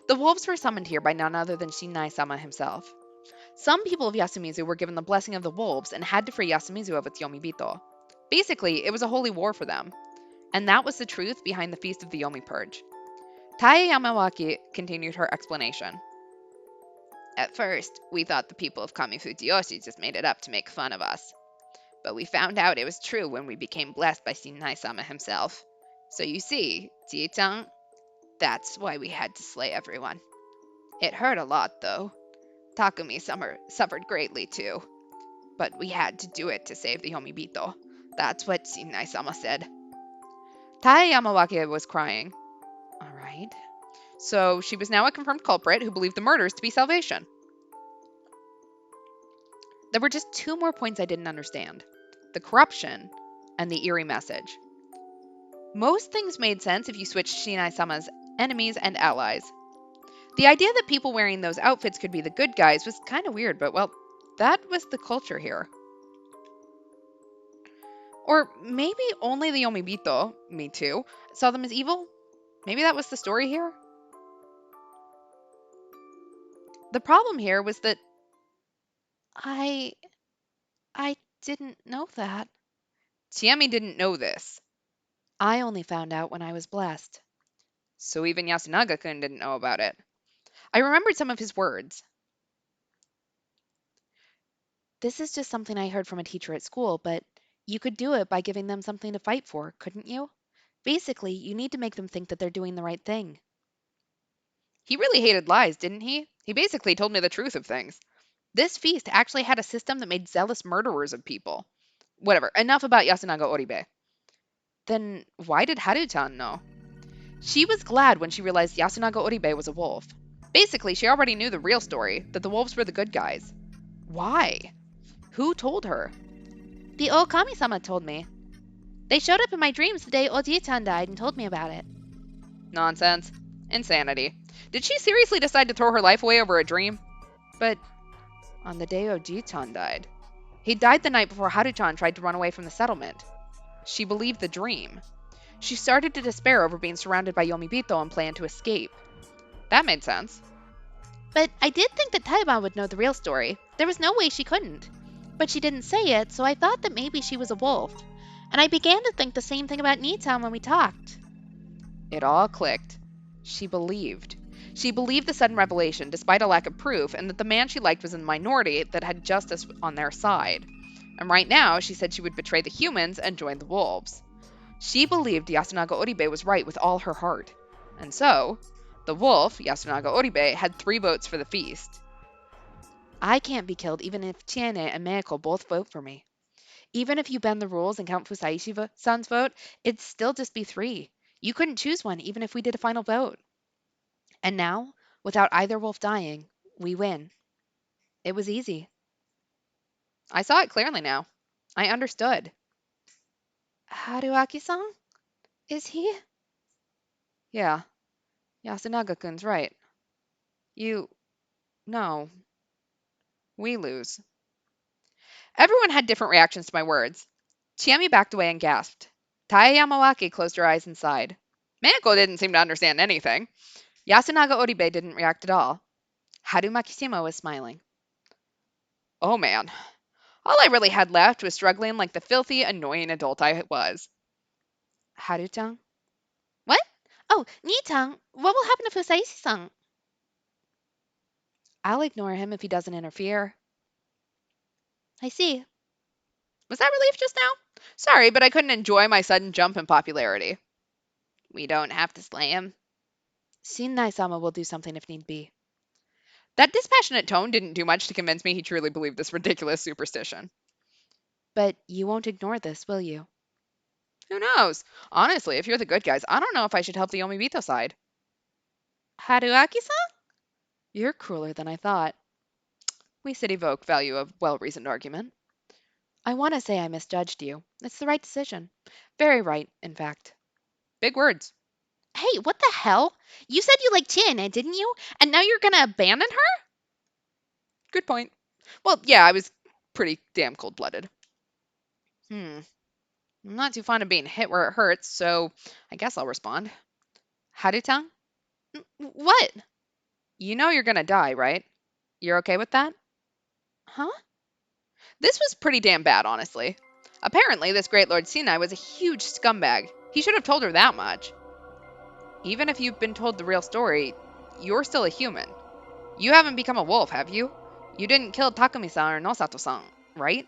The wolves were summoned here by none other than Shinai-sama himself. Some people of Yasumizu were given the blessing of the wolves and had to free Yasumizu of its Yomibito. Basically, it was a holy war for them. And that was the truth behind the Feast of the Yomi Purge. Taya Yamawaki continued her explanation. At first, we thought the people of Kami Fujiyoshi just made it up to make fun of us. But we found out it was true when we became blessed by Shinai-sama himself. So you see, Ji-chan, that's why we had to slay everyone. It hurt a lot, though. Takumi suffered greatly, too. But we had to do it to save the Yomibito. That's what Shinai-sama said. Taya Yamawaki was crying. All right. So she was now a confirmed culprit who believed the murders to be salvation. There were just 2 more points I didn't understand. The corruption and the eerie message. Most things made sense if you switched Shinai-sama's enemies and allies. The idea that people wearing those outfits could be the good guys was kind of weird, but well, that was the culture here. Or maybe only the Yomibito, me too, saw them as evil? Maybe that was the story here? The problem here was that I didn't know that. Chiemi didn't know this. I only found out when I was blessed. So even Yasunaga-kun didn't know about it. I remembered some of his words. This is just something I heard from a teacher at school, but you could do it by giving them something to fight for, couldn't you? Basically, you need to make them think that they're doing the right thing. He really hated lies, didn't he? He basically told me the truth of things. This feast actually had a system that made zealous murderers of people. Whatever, enough about Yasunaga Oribe. Then why did Haru-chan know? She was glad when she realized Yasunaga Oribe was a wolf. Basically, she already knew the real story, that the wolves were the good guys. Why? Who told her? The old Kami-sama told me. They showed up in my dreams the day Oji-chan died and told me about it. Nonsense. Insanity. Did she seriously decide to throw her life away over a dream? But on the day Oji-chan died. He died the night before Haru-chan tried to run away from the settlement. She believed the dream. She started to despair over being surrounded by Yomibito and planned to escape. That made sense. But I did think that Taiba would know the real story. There was no way she couldn't. But she didn't say it, so I thought that maybe she was a wolf. And I began to think the same thing about Nitan when we talked. It all clicked. She believed. She believed the sudden revelation, despite a lack of proof, and that the man she liked was in the minority that had justice on their side. And right now, she said she would betray the humans and join the wolves. She believed Yasunaga Oribe was right with all her heart. And so, the wolf, Yasunaga Oribe, had 3 votes for the feast. I can't be killed even if Chiene and Meiko both vote for me. Even if you bend the rules and count Fusaishi-san's vote, it'd still just be 3. You couldn't choose one even if we did a final vote. And now, without either wolf dying, we win. It was easy. I saw it clearly now. I understood. Haruaki-san? Is he? Yeah, Yasunaga-kun's right. You, no, we lose. Everyone had different reactions to my words. Chiami backed away and gasped. Tai Yamawaki closed her eyes and sighed. Manako didn't seem to understand anything. Yasunaga Oribe didn't react at all. Haru Makishima was smiling. Oh man. All I really had left was struggling like the filthy, annoying adult I was. Haru-chan? What? Oh, Nii-chan, what will happen to Fusaisi-san? I'll ignore him if he doesn't interfere. I see. Was that relief just now? Sorry, but I couldn't enjoy my sudden jump in popularity. We don't have to slay him. Shin-nai-sama will do something if need be. That dispassionate tone didn't do much to convince me he truly believed this ridiculous superstition. But you won't ignore this, will you? Who knows? Honestly, if you're the good guys, I don't know if I should help the Omibito side. Haruaki-san? You're crueler than I thought. We City Vogue value a well-reasoned argument. I want to say I misjudged you. It's the right decision. Very right, in fact. Big words. Hey, what the hell? You said you liked Chiene, didn't you? And now you're gonna abandon her? Good point. Well, yeah, I was pretty damn cold-blooded. I'm not too fond of being hit where it hurts, so I guess I'll respond. Haru-chan, What? you know you're gonna die, right? You're okay with that? Huh? This was pretty damn bad, honestly. Apparently, this Great Lord Sinai was a huge scumbag. He should have told her that much. Even if you've been told the real story, you're still a human. You haven't become a wolf, have you? You didn't kill Takumi-san or Nosato-san, right?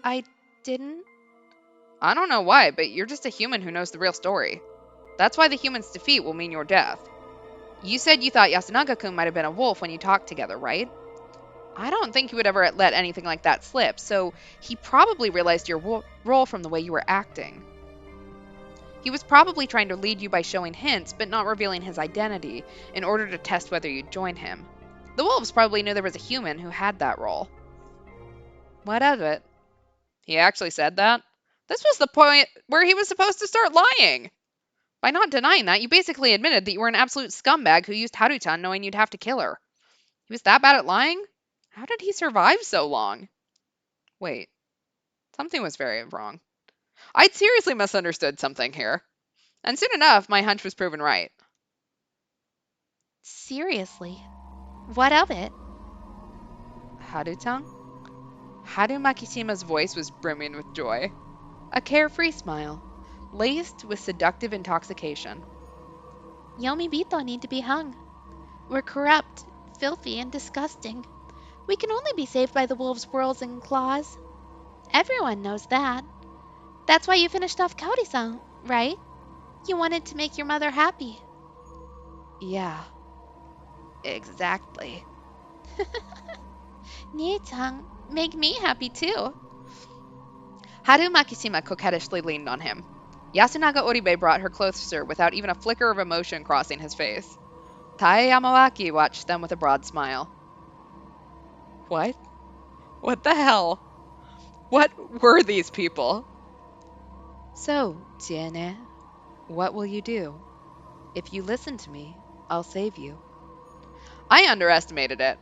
I didn't? I don't know why, but you're just a human who knows the real story. That's why the human's defeat will mean your death. You said you thought Yasunaga-kun might have been a wolf when you talked together, right? I don't think you would ever let anything like that slip, so he probably realized your role from the way you were acting. He was probably trying to lead you by showing hints, but not revealing his identity, in order to test whether you'd join him. The wolves probably knew there was a human who had that role. What of it? He actually said that? This was the point where he was supposed to start lying! By not denying that, you basically admitted that you were an absolute scumbag who used Haru-chan knowing you'd have to kill her. He was that bad at lying? How did he survive so long? Wait, something was very wrong. I'd seriously misunderstood something here. And soon enough, my hunch was proven right. Seriously? What of it? Haru-chan? Haru Makishima's voice was brimming with joy. A carefree smile, laced with seductive intoxication. Yomibito need to be hung. We're corrupt, filthy, and disgusting. We can only be saved by the wolves' whirls and claws. Everyone knows that. That's why you finished off Kaori-san, right? You wanted to make your mother happy. Yeah, exactly. Nie-chan, make me happy too. Haru Makishima coquettishly leaned on him. Yasunaga Oribe brought her closer without even a flicker of emotion crossing his face. Tai Yamawaki watched them with a broad smile. What? What the hell? What were these people? So, Chiene, what will you do? If you listen to me, I'll save you. I underestimated it.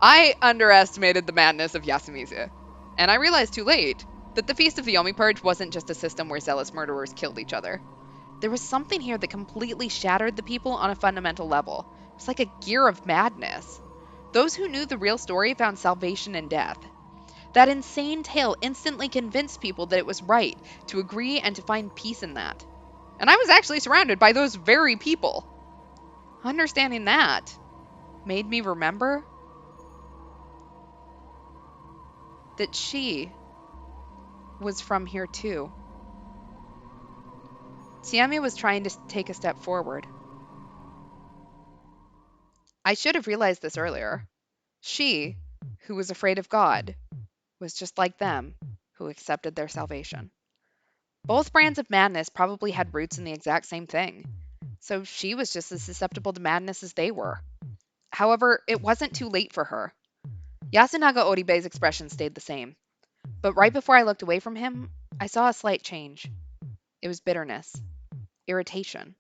I underestimated the madness of Yasumizu. And I realized too late that the Feast of the Yomi Purge wasn't just a system where zealous murderers killed each other. There was something here that completely shattered the people on a fundamental level. It was like a gear of madness. Those who knew the real story found salvation in death. That insane tale instantly convinced people that it was right to agree and to find peace in that. And I was actually surrounded by those very people. Understanding that made me remember that she was from here too. Chiami was trying to take a step forward. I should have realized this earlier. She, who was afraid of God, was just like them, who accepted their salvation. Both brands of madness probably had roots in the exact same thing, so she was just as susceptible to madness as they were. However, it wasn't too late for her. Yasunaga Oribe's expression stayed the same. But right before I looked away from him, I saw a slight change. It was bitterness, irritation,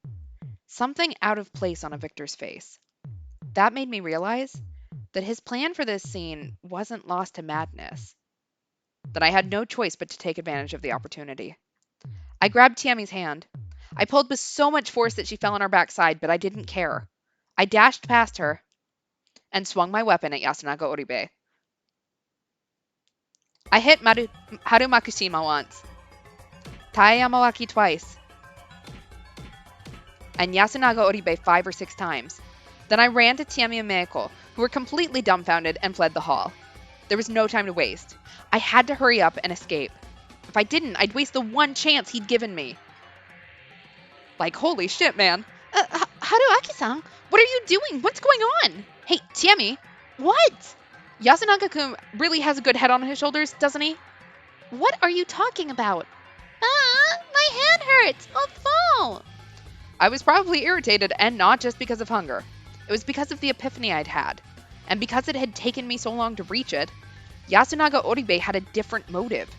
something out of place on a Victor's face. That made me realize that his plan for this scene wasn't lost to madness, that I had no choice but to take advantage of the opportunity. I grabbed Tammy's hand. I pulled with so much force that she fell on her backside, but I didn't care. I dashed past her and swung my weapon at Yasunaga Oribe. I hit Haru Makushima once, Tai Yamawaki twice, and Yasunaga Oribe 5 or 6 times. Then I ran to Tammy and Meiko, who were completely dumbfounded and fled the hall. There was no time to waste. I had to hurry up and escape. If I didn't, I'd waste the one chance he'd given me. Like, holy shit, man. Haruaki-san, what are you doing? What's going on? Hey, Tammy. What? Yasunaga-kun really has a good head on his shoulders, doesn't he? What are you talking about? My hand hurts. I'll fall. I was probably irritated, and not just because of hunger. It was because of the epiphany I'd had. And because it had taken me so long to reach it, Yasunaga Oribe had a different motive.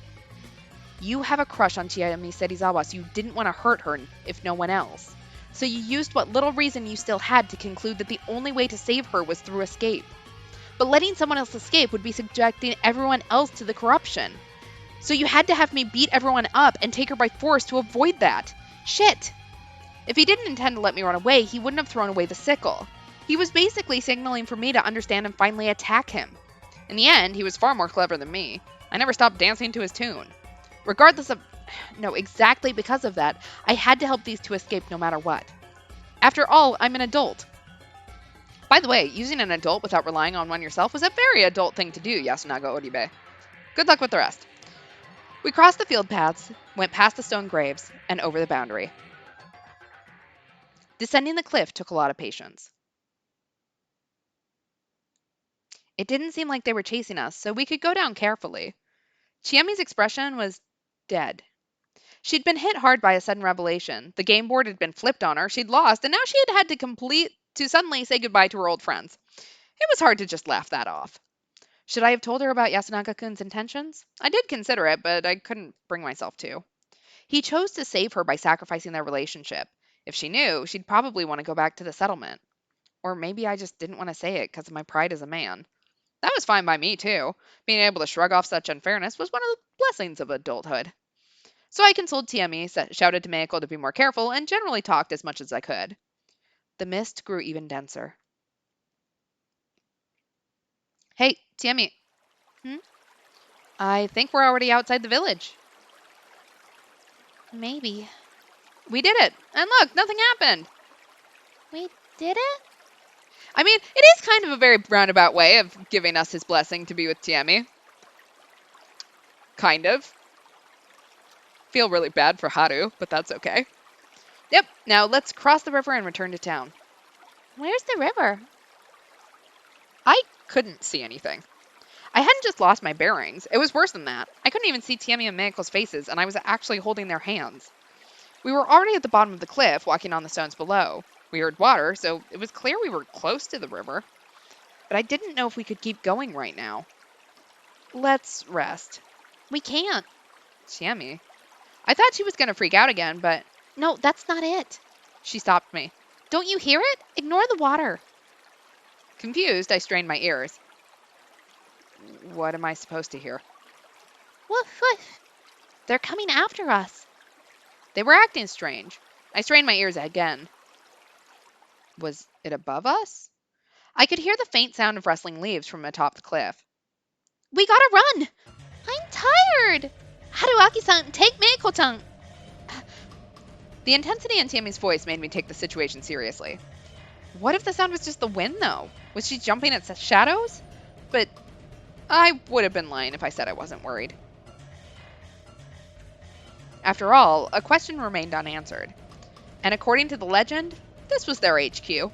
You have a crush on Chiyomi Serizawa, so you didn't want to hurt her if no one else. So you used what little reason you still had to conclude that the only way to save her was through escape. But letting someone else escape would be subjecting everyone else to the corruption. So you had to have me beat everyone up and take her by force to avoid that. Shit! If he didn't intend to let me run away, he wouldn't have thrown away the sickle. He was basically signaling for me to understand and finally attack him. In the end, he was far more clever than me. I never stopped dancing to his tune. Exactly because of that, I had to help these two escape no matter what. After all, I'm an adult. By the way, using an adult without relying on one yourself was a very adult thing to do, Yasunaga Oribe. Good luck with the rest. We crossed the field paths, went past the stone graves, and over the boundary. Descending the cliff took a lot of patience. It didn't seem like they were chasing us, so we could go down carefully. Chiami's expression was dead. She'd been hit hard by a sudden revelation. The game board had been flipped on her, she'd lost, and now she had had to suddenly say goodbye to her old friends. It was hard to just laugh that off. Should I have told her about Yasunaga-kun's intentions? I did consider it, but I couldn't bring myself to. He chose to save her by sacrificing their relationship. If she knew, she'd probably want to go back to the settlement. Or maybe I just didn't want to say it because of my pride as a man. That was fine by me, too. Being able to shrug off such unfairness was one of the blessings of adulthood. So I consoled Tiemi, shouted to Meiko to be more careful, and generally talked as much as I could. The mist grew even denser. Hey, Tiemi. I think we're already outside the village. Maybe. We did it! And look, nothing happened! We did it? I mean, it is kind of a very roundabout way of giving us his blessing to be with Tiemi. Kind of. Feel really bad for Haru, but that's okay. Yep, now let's cross the river and return to town. Where's the river? I couldn't see anything. I hadn't just lost my bearings. It was worse than that. I couldn't even see Tiemi and Meiko's faces, and I was actually holding their hands. We were already at the bottom of the cliff, walking on the stones below. We heard water, so it was clear we were close to the river. But I didn't know if we could keep going right now. Let's rest. We can't. Tiemi. I thought she was going to freak out again, but... No, that's not it. She stopped me. Don't you hear it? Ignore the water. Confused, I strained my ears. What am I supposed to hear? Woof, woof. They're coming after us. They were acting strange. I strained my ears again. Was it above us? I could hear the faint sound of rustling leaves from atop the cliff. We gotta run! I'm tired! Haruaki-san, take Meiko-chan! The intensity in Tiemi's voice made me take the situation seriously. What if the sound was just the wind, though? Was she jumping at shadows? But I would have been lying if I said I wasn't worried. After all, a question remained unanswered. And according to the legend, this was their HQ.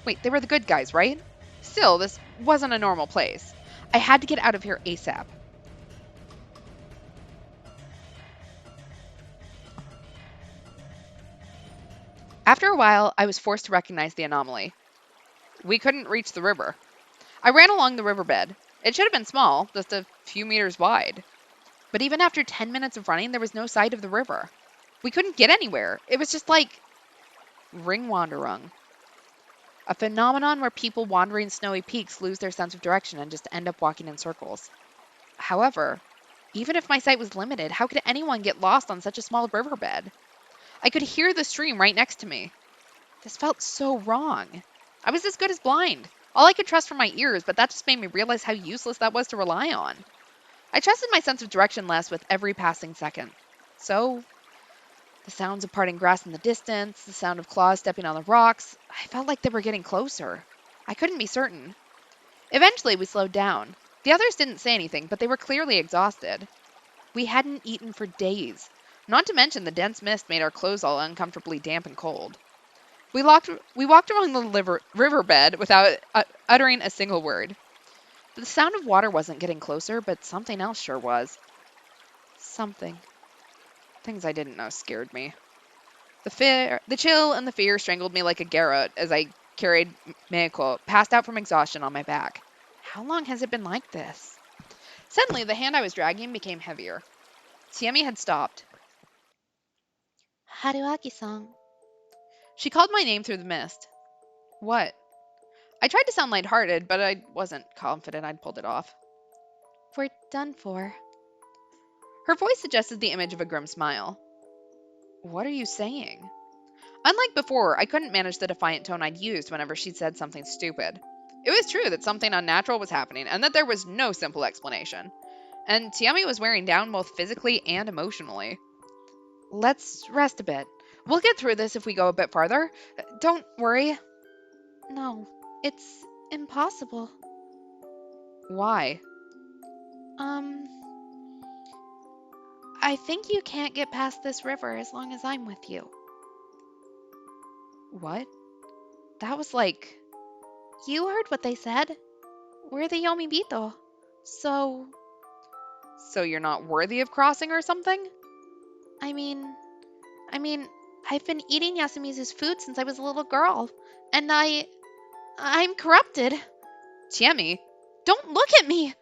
Wait, they were the good guys, right? Still, this wasn't a normal place. I had to get out of here ASAP. After a while, I was forced to recognize the anomaly. We couldn't reach the river. I ran along the riverbed. It should have been small, just a few meters wide. But even after 10 minutes of running, there was no sight of the river. We couldn't get anywhere. It was just like Ringwanderung, a phenomenon where people wandering snowy peaks lose their sense of direction and just end up walking in circles. However, even if my sight was limited, how could anyone get lost on such a small riverbed? I could hear the stream right next to me. This felt so wrong. I was as good as blind. All I could trust were my ears, but that just made me realize how useless that was to rely on. I trusted my sense of direction less with every passing second. So, the sounds of parting grass in the distance, the sound of claws stepping on the rocks, I felt like they were getting closer. I couldn't be certain. Eventually, we slowed down. The others didn't say anything, but they were clearly exhausted. We hadn't eaten for days. Not to mention the dense mist made our clothes all uncomfortably damp and cold. We walked along the riverbed without uttering a single word. The sound of water wasn't getting closer, but something else sure was. Something. Things I didn't know scared me. The chill and the fear strangled me like a garrote as I carried Meiko, passed out from exhaustion, on my back. How long has it been like this? Suddenly, the hand I was dragging became heavier. Tiemi had stopped. Haruaki-san. She called my name through the mist. What? I tried to sound lighthearted, but I wasn't confident I'd pulled it off. We're done for. Her voice suggested the image of a grim smile. What are you saying? Unlike before, I couldn't manage the defiant tone I'd used whenever she'd said something stupid. It was true that something unnatural was happening, and that there was no simple explanation. And Tiami was wearing down both physically and emotionally. Let's rest a bit. We'll get through this if we go a bit farther. Don't worry. No, it's impossible. Why? I think you can't get past this river as long as I'm with you. What? That was like... You heard what they said. We're the Yomibito. So... So you're not worthy of crossing or something? I mean, I've been eating Yasumizu's food since I was a little girl. And I'm corrupted. Tiemi, don't look at me!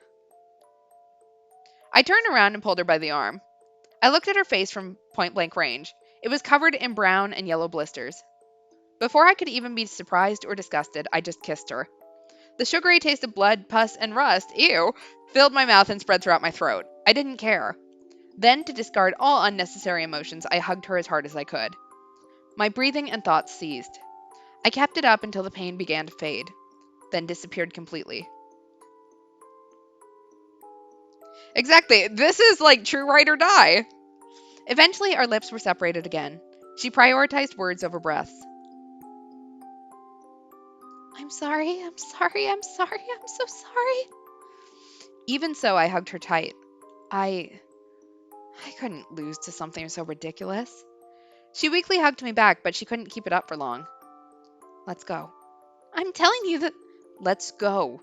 I turned around and pulled her by the arm. I looked at her face from point-blank range. It was covered in brown and yellow blisters. Before I could even be surprised or disgusted, I just kissed her. The sugary taste of blood, pus, and rust, ew, filled my mouth and spread throughout my throat. I didn't care. Then, to discard all unnecessary emotions, I hugged her as hard as I could. My breathing and thoughts ceased. I kept it up until the pain began to fade, then disappeared completely. Exactly. This is like true ride or die. Eventually, our lips were separated again. She prioritized words over breaths. I'm sorry, I'm sorry, I'm sorry, I'm so sorry. Even so, I hugged her tight. I couldn't lose to something so ridiculous. She weakly hugged me back, but she couldn't keep it up for long. Let's go. I'm telling you that... Let's go.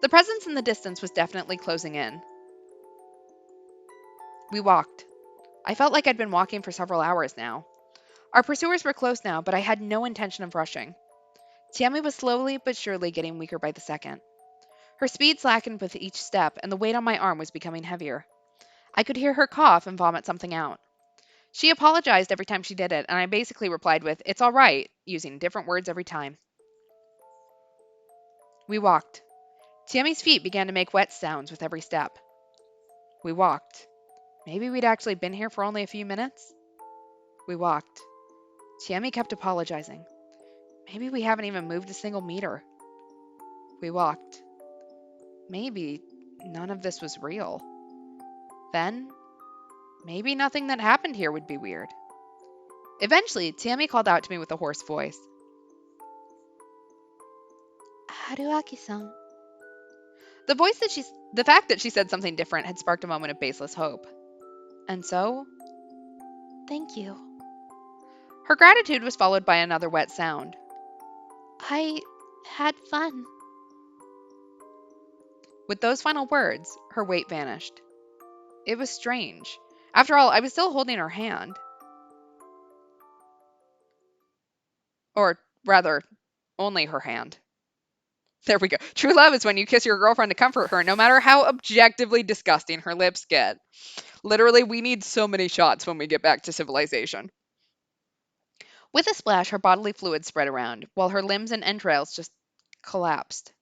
The presence in the distance was definitely closing in. We walked. I felt like I'd been walking for several hours now. Our pursuers were close now, but I had no intention of rushing. Tiami was slowly but surely getting weaker by the second. Her speed slackened with each step, and the weight on my arm was becoming heavier. I could hear her cough and vomit something out. She apologized every time she did it, and I basically replied with, "It's all right," using different words every time. We walked. Tiami's feet began to make wet sounds with every step. We walked. Maybe we'd actually been here for only a few minutes? We walked. Tiami kept apologizing. Maybe we haven't even moved a single meter. We walked. Maybe none of this was real. Then, maybe nothing that happened here would be weird. Eventually, Tiami called out to me with a hoarse voice. Haruaki-san. The fact that she said something different had sparked a moment of baseless hope. And so, thank you. Her gratitude was followed by another wet sound. I had fun. With those final words, her weight vanished. It was strange. After all, I was still holding her hand. Or rather, only her hand. There we go. True love is when you kiss your girlfriend to comfort her, no matter how objectively disgusting her lips get. Literally, we need so many shots when we get back to civilization. With a splash, her bodily fluids spread around, while her limbs and entrails just collapsed.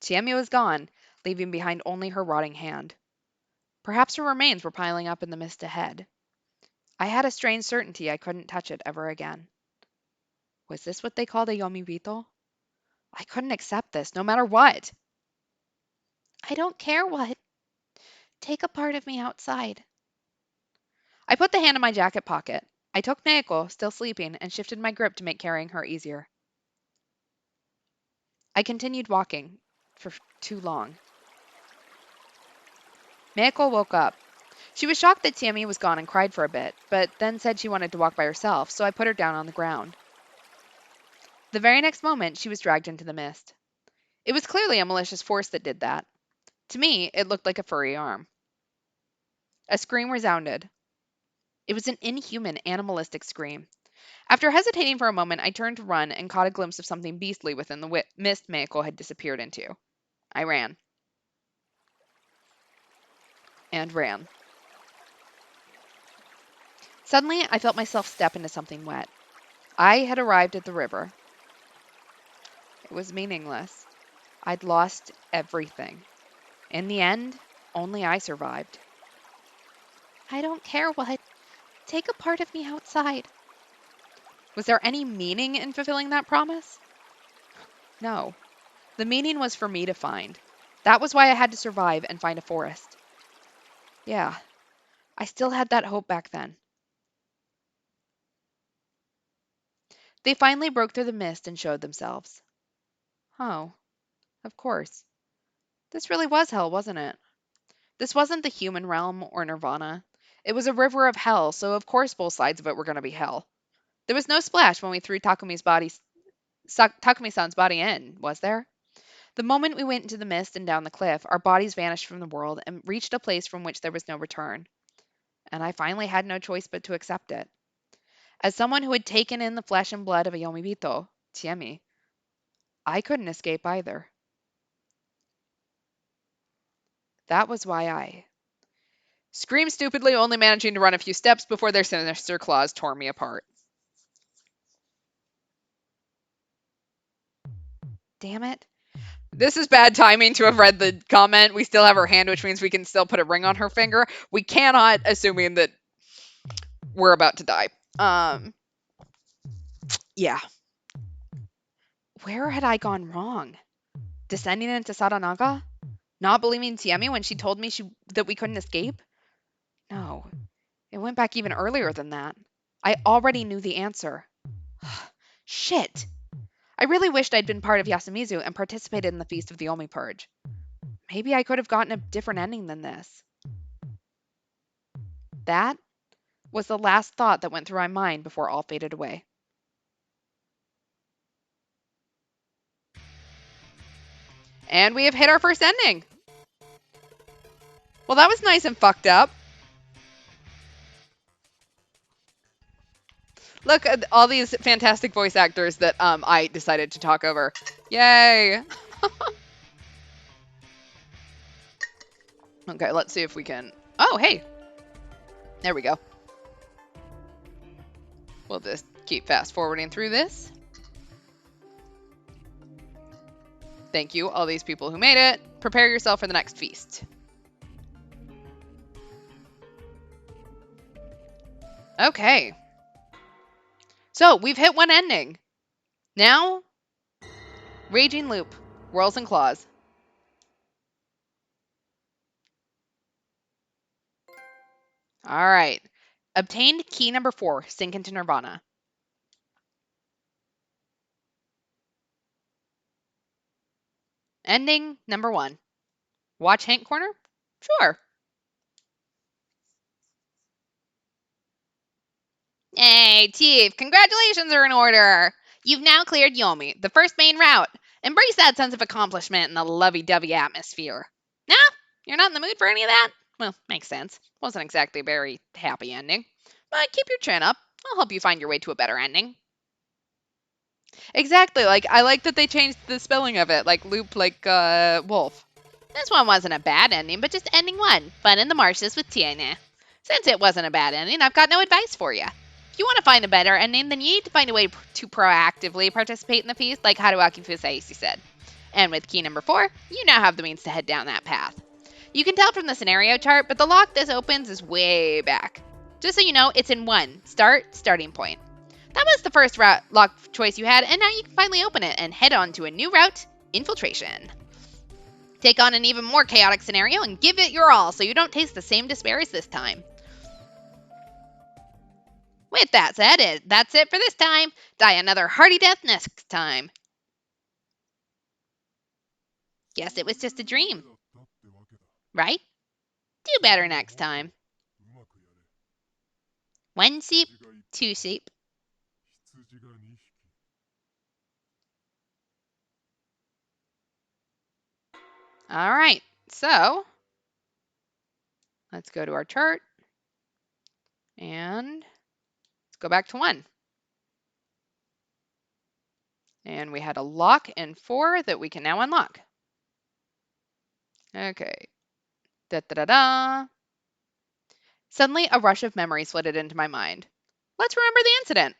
Chiemi was gone, leaving behind only her rotting hand. Perhaps her remains were piling up in the mist ahead. I had a strange certainty I couldn't touch it ever again. Was this what they called a Yomibito? I couldn't accept this, no matter what. I don't care what. Take a part of me outside. I put the hand in my jacket pocket. I took Meiko, still sleeping, and shifted my grip to make carrying her easier. I continued walking for too long. Meiko woke up. She was shocked that Tammy was gone and cried for a bit, but then said she wanted to walk by herself, so I put her down on the ground. The very next moment, she was dragged into the mist. It was clearly a malicious force that did that. To me, it looked like a furry arm. A scream resounded. It was an inhuman, animalistic scream. After hesitating for a moment, I turned to run and caught a glimpse of something beastly within the mist Meiko had disappeared into. I ran. And ran. Suddenly, I felt myself step into something wet. I had arrived at the river. It was meaningless. I'd lost everything. In the end, only I survived. I don't care what. Take a part of me outside. Was there any meaning in fulfilling that promise? No. The meaning was for me to find. That was why I had to survive and find a forest. Yeah, I still had that hope back then. They finally broke through the mist and showed themselves. Oh, of course. This really was hell, wasn't it? This wasn't the human realm or nirvana. It was a river of hell, so of course both sides of it were going to be hell. There was no splash when we threw Takumi-san's body in, was there? The moment we went into the mist and down the cliff, our bodies vanished from the world and reached a place from which there was no return. And I finally had no choice but to accept it. As someone who had taken in the flesh and blood of a Yomibito, Chiemi, I couldn't escape either. That was why I screamed stupidly, only managing to run a few steps before their sinister claws tore me apart. Damn it. This is bad timing to have read the comment. We still have her hand, which means we can still put a ring on her finger. We cannot, assuming that we're about to die. Yeah. Where had I gone wrong? Descending into Saranaga? Not believing Chiemi when she told me that we couldn't escape? No. It went back even earlier than that. I already knew the answer. Shit. I really wished I'd been part of Yasumizu and participated in the Feast of the Omi Purge. Maybe I could have gotten a different ending than this. That was the last thought that went through my mind before all faded away. And we have hit our first ending. Well, that was nice and fucked up. Look at all these fantastic voice actors that I decided to talk over. Yay! Okay, let's see if we can... Oh, hey! There we go. We'll just keep fast forwarding through this. Thank you, all these people who made it. Prepare yourself for the next feast. Okay. So, we've hit one ending. Now, Raging Loop, Whirls and Claws. Alright. Obtained key number 4, Sink into Nirvana. Ending number 1. Watch Hank Corner? Sure. Hey, Chief, congratulations are in order. You've now cleared Yomi, the first main route. Embrace that sense of accomplishment in the lovey-dovey atmosphere. Nah, you're not in the mood for any of that? Well, makes sense. Wasn't exactly a very happy ending. But keep your chin up. I'll help you find your way to a better ending. Exactly. Like, I like that they changed the spelling of it. Like, loop, like, wolf. This one wasn't a bad ending, but just ending one. Fun in the marshes with Tiana. Since it wasn't a bad ending, I've got no advice for you. If you want to find a better ending, then you need to find a way to proactively participate in the feast, like Haruaki Fusaisi said. And with key number 4, you now have the means to head down that path. You can tell from the scenario chart, but the lock this opens is way back. Just so you know, it's in 1, starting point. That was the first route lock choice you had, and now you can finally open it and head on to a new route, infiltration. Take on an even more chaotic scenario and give it your all so you don't taste the same despair as this time. With that said, that's it for this time. Die another hearty death next time. Guess it was just a dream, right? Do better next time. 1 sheep, 2 sheep. All right, so let's go to our chart and let's go back to 1. And we had a lock in 4 that we can now unlock. Okay. Da-da-da-da. Suddenly, a rush of memories flooded into my mind. Let's remember the incident.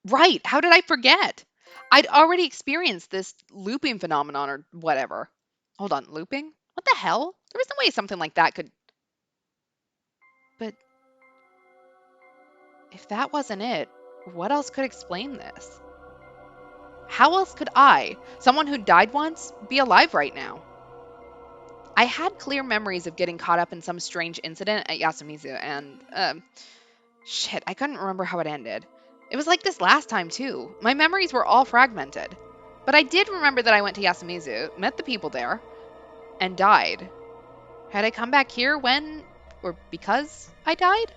Right, how did I forget? I'd already experienced this looping phenomenon or whatever. Hold on, looping? What the hell? There was no way something like that could... But if that wasn't it, what else could explain this? How else could I, someone who died once, be alive right now? I had clear memories of getting caught up in some strange incident at Yasumizu, and, shit, I couldn't remember how it ended. It was like this last time, too. My memories were all fragmented. But I did remember that I went to Yasumizu, met the people there, and died. Had I come back here when, or because I died?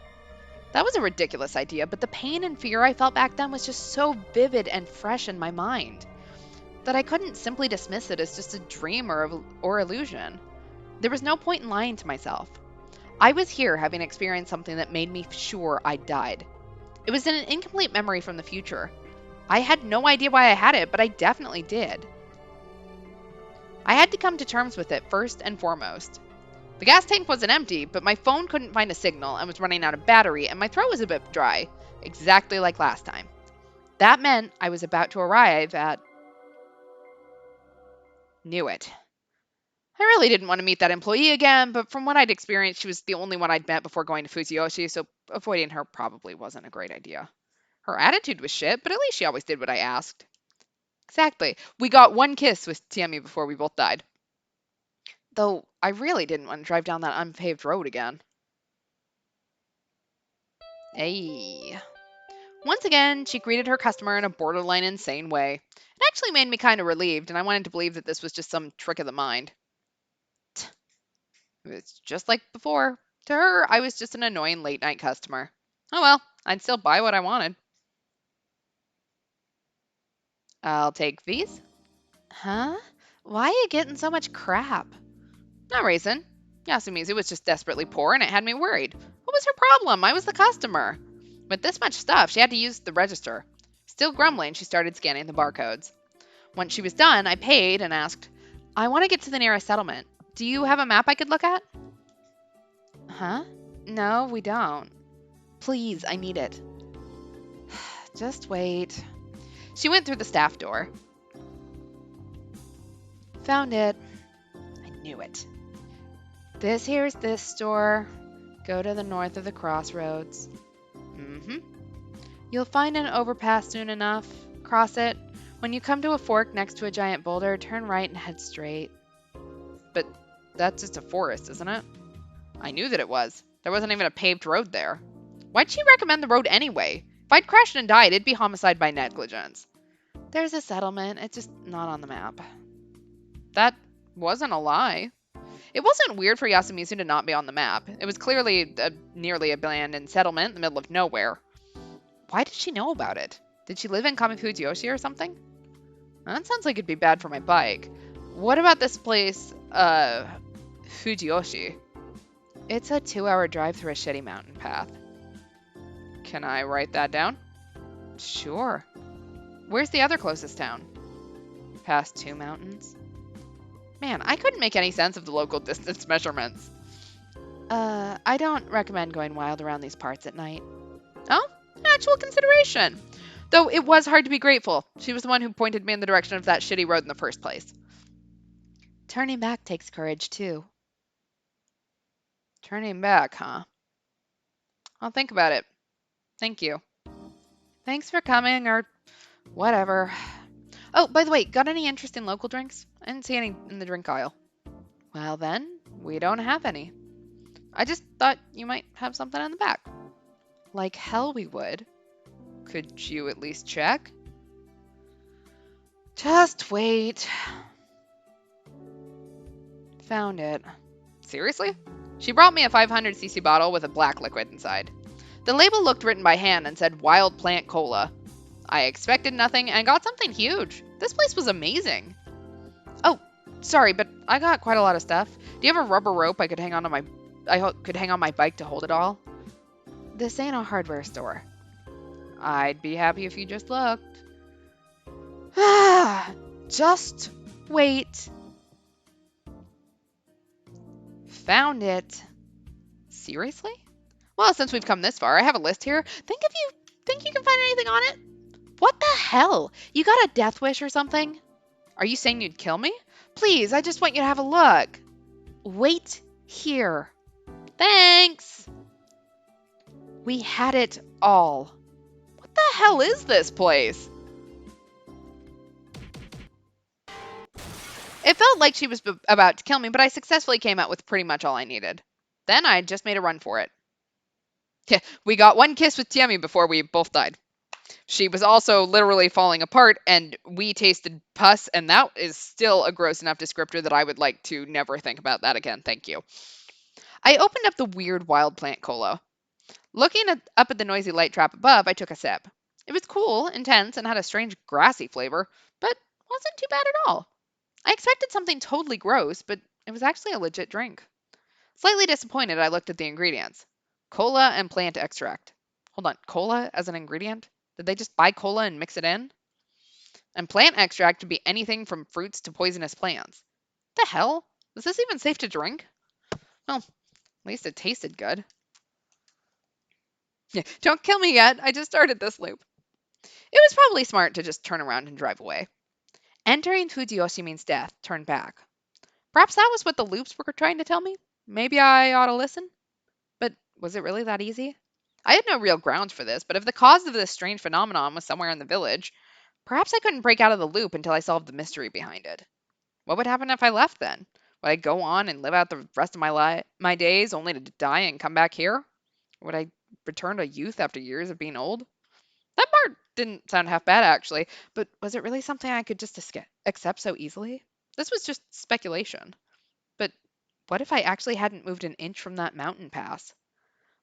That was a ridiculous idea, but the pain and fear I felt back then was just so vivid and fresh in my mind that I couldn't simply dismiss it as just a dream or illusion. There was no point in lying to myself. I was here having experienced something that made me sure I died. It was an incomplete memory from the future. I had no idea why I had it, but I definitely did. I had to come to terms with it first and foremost. The gas tank wasn't empty, but my phone couldn't find a signal and was running out of battery, and my throat was a bit dry, exactly like last time. That meant I was about to arrive at... Knew it. I really didn't want to meet that employee again, but from what I'd experienced, she was the only one I'd met before going to Fujiyoshi, so avoiding her probably wasn't a great idea. Her attitude was shit, but at least she always did what I asked. Exactly. We got 1 kiss with Tiami before we both died. Though I really didn't want to drive down that unpaved road again. Hey. Once again, she greeted her customer in a borderline insane way. It actually made me kind of relieved, and I wanted to believe that this was just some trick of the mind. It's just like before. To her, I was just an annoying late-night customer. Oh well, I'd still buy what I wanted. I'll take these. Huh? Why are you getting so much crap? No reason. Yasumizu was just desperately poor and it had me worried. What was her problem? I was the customer. With this much stuff, she had to use the register. Still grumbling, she started scanning the barcodes. Once she was done, I paid and asked, I want to get to the nearest settlement. Do you have a map I could look at? Huh? No, we don't. Please, I need it. Just wait. She went through the staff door. Found it. I knew it. This here's this store. Go to the north of the crossroads. Mm-hmm. You'll find an overpass soon enough. Cross it. When you come to a fork next to a giant boulder, turn right and head straight. But that's just a forest, isn't it? I knew that it was. There wasn't even a paved road there. Why'd she recommend the road anyway? If I'd crashed and died, it'd be homicide by negligence. There's a settlement. It's just not on the map. That wasn't a lie. It wasn't weird for Yasumizu to not be on the map. It was clearly a nearly abandoned settlement in the middle of nowhere. Why did she know about it? Did she live in Kamifujiyoshi or something? That sounds like it'd be bad for my bike. What about this place, Fujiyoshi? It's a 2-hour drive through a shitty mountain path. Can I write that down? Sure. Where's the other closest town? Past 2 mountains. Man, I couldn't make any sense of the local distance measurements. I don't recommend going wild around these parts at night. Oh, actual consideration. Though it was hard to be grateful. She was the one who pointed me in the direction of that shitty road in the first place. Turning back takes courage, too. Turning back, huh? I'll think about it. Thank you. Thanks for coming, or whatever. Oh, by the way, got any interest in local drinks? I didn't see any in the drink aisle. Well, then, We don't have any. I just thought you might have something in the back. like hell we would. Could you at least check? Just wait. Found it. Seriously? She brought me a 500cc bottle with a black liquid inside. The label looked written by hand and said Wild Plant Cola. I expected nothing and got something huge. This place was amazing. Oh, sorry, but I got quite a lot of stuff. Do you have a rubber rope I could hang on my bike to hold it all? This ain't a hardware store. I'd be happy if you just looked. Just wait. Found it. Seriously? Well, since we've come this far, I have a list here. Think you can find anything on it? What the hell? You got a death wish or something? Are you saying you'd kill me? Please, I just want you to have a look. Wait here. Thanks. We had it all. What the hell is this place? It felt like she was about to kill me, but I successfully came out with pretty much all I needed. Then I just made a run for it. Yeah, we got one kiss with Tiemi before we both died. She was also literally falling apart, and we tasted pus, and that is still a gross enough descriptor that I would like to never think about that again. Thank you. I opened up the weird wild plant cola. Looking up at the noisy light trap above, I took a sip. It was cool, intense, and had a strange grassy flavor, but wasn't too bad at all. I expected something totally gross, but it was actually a legit drink. Slightly disappointed, I looked at the ingredients. Cola and plant extract. Hold on, cola as an ingredient? Did they just buy cola and mix it in? And plant extract could be anything from fruits to poisonous plants. The hell? Was this even safe to drink? Well, at least it tasted good. Yeah, don't kill me yet. I just started this loop. It was probably smart to just turn around and drive away. Entering Fujiyoshi means death. Turn back. Perhaps that was what the loops were trying to tell me. Maybe I ought to listen. But was it really that easy? I had no real grounds for this, but if the cause of this strange phenomenon was somewhere in the village, perhaps I couldn't break out of the loop until I solved the mystery behind it. What would happen if I left then? Would I go on and live out the rest of my days only to die and come back here? Would I return to youth after years of being old? That part didn't sound half bad, actually, but was it really something I could just accept so easily? This was just speculation. But what if I actually hadn't moved an inch from that mountain pass?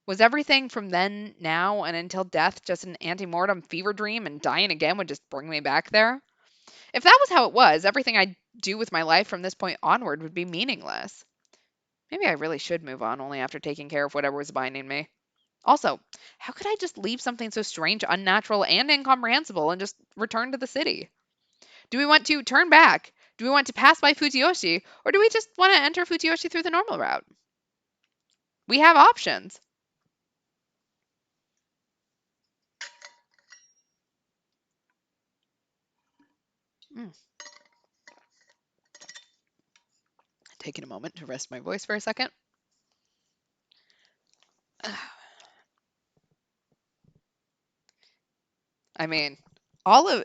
Was everything from then, now, and until death just an antemortem fever dream and dying again would just bring me back there? If that was how it was, everything I'd do with my life from this point onward would be meaningless. Maybe I really should move on only after taking care of whatever was binding me. Also, how could I just leave something so strange, unnatural, and incomprehensible and just return to the city? Do we want to turn back? Do we want to pass by Fujiyoshi? Or do we just want to enter Fujiyoshi through the normal route? We have options. Taking a moment to rest my voice for a second. I mean, all of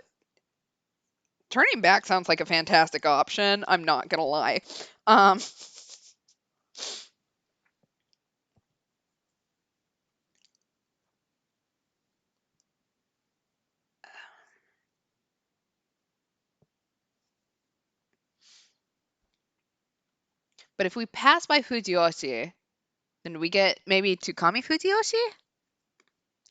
turning back sounds like a fantastic option. I'm not gonna lie. Um, but if we pass by Fujiyoshi, then we get maybe to Kami Fujiyoshi?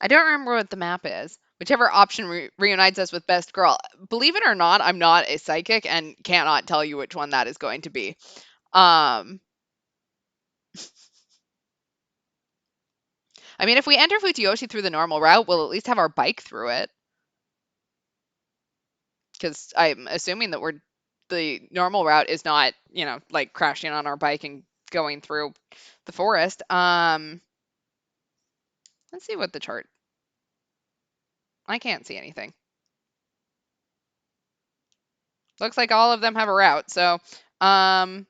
I don't remember what the map is. Whichever option reunites us with Best Girl. Believe it or not, I'm not a psychic and cannot tell you which one that is going to be. I mean, if we enter Fujiyoshi through the normal route, we'll at least have our bike through it. because I'm assuming that the normal route is not, like crashing on our bike and going through the forest. Let's see what the chart. I can't see anything. Looks like all of them have a route. So, all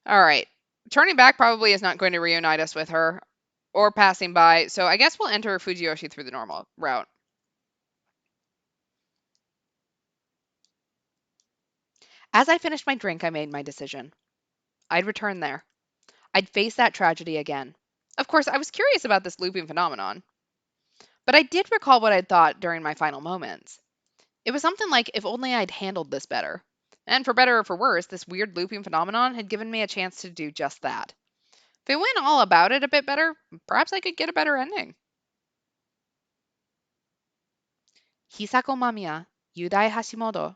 right. Turning back probably is not going to reunite us with her or passing by. So I guess we'll enter Fujiyoshi through the normal route. As I finished my drink, I made my decision. I'd return there. I'd face that tragedy again. Of course, I was curious about this looping phenomenon, but I did recall what I'd thought during my final moments. It was something like if only I'd handled this better. And for better or for worse, this weird looping phenomenon had given me a chance to do just that. If I went all about it a bit better, perhaps I could get a better ending. Hisako Mamiya, Yudai Hashimoto,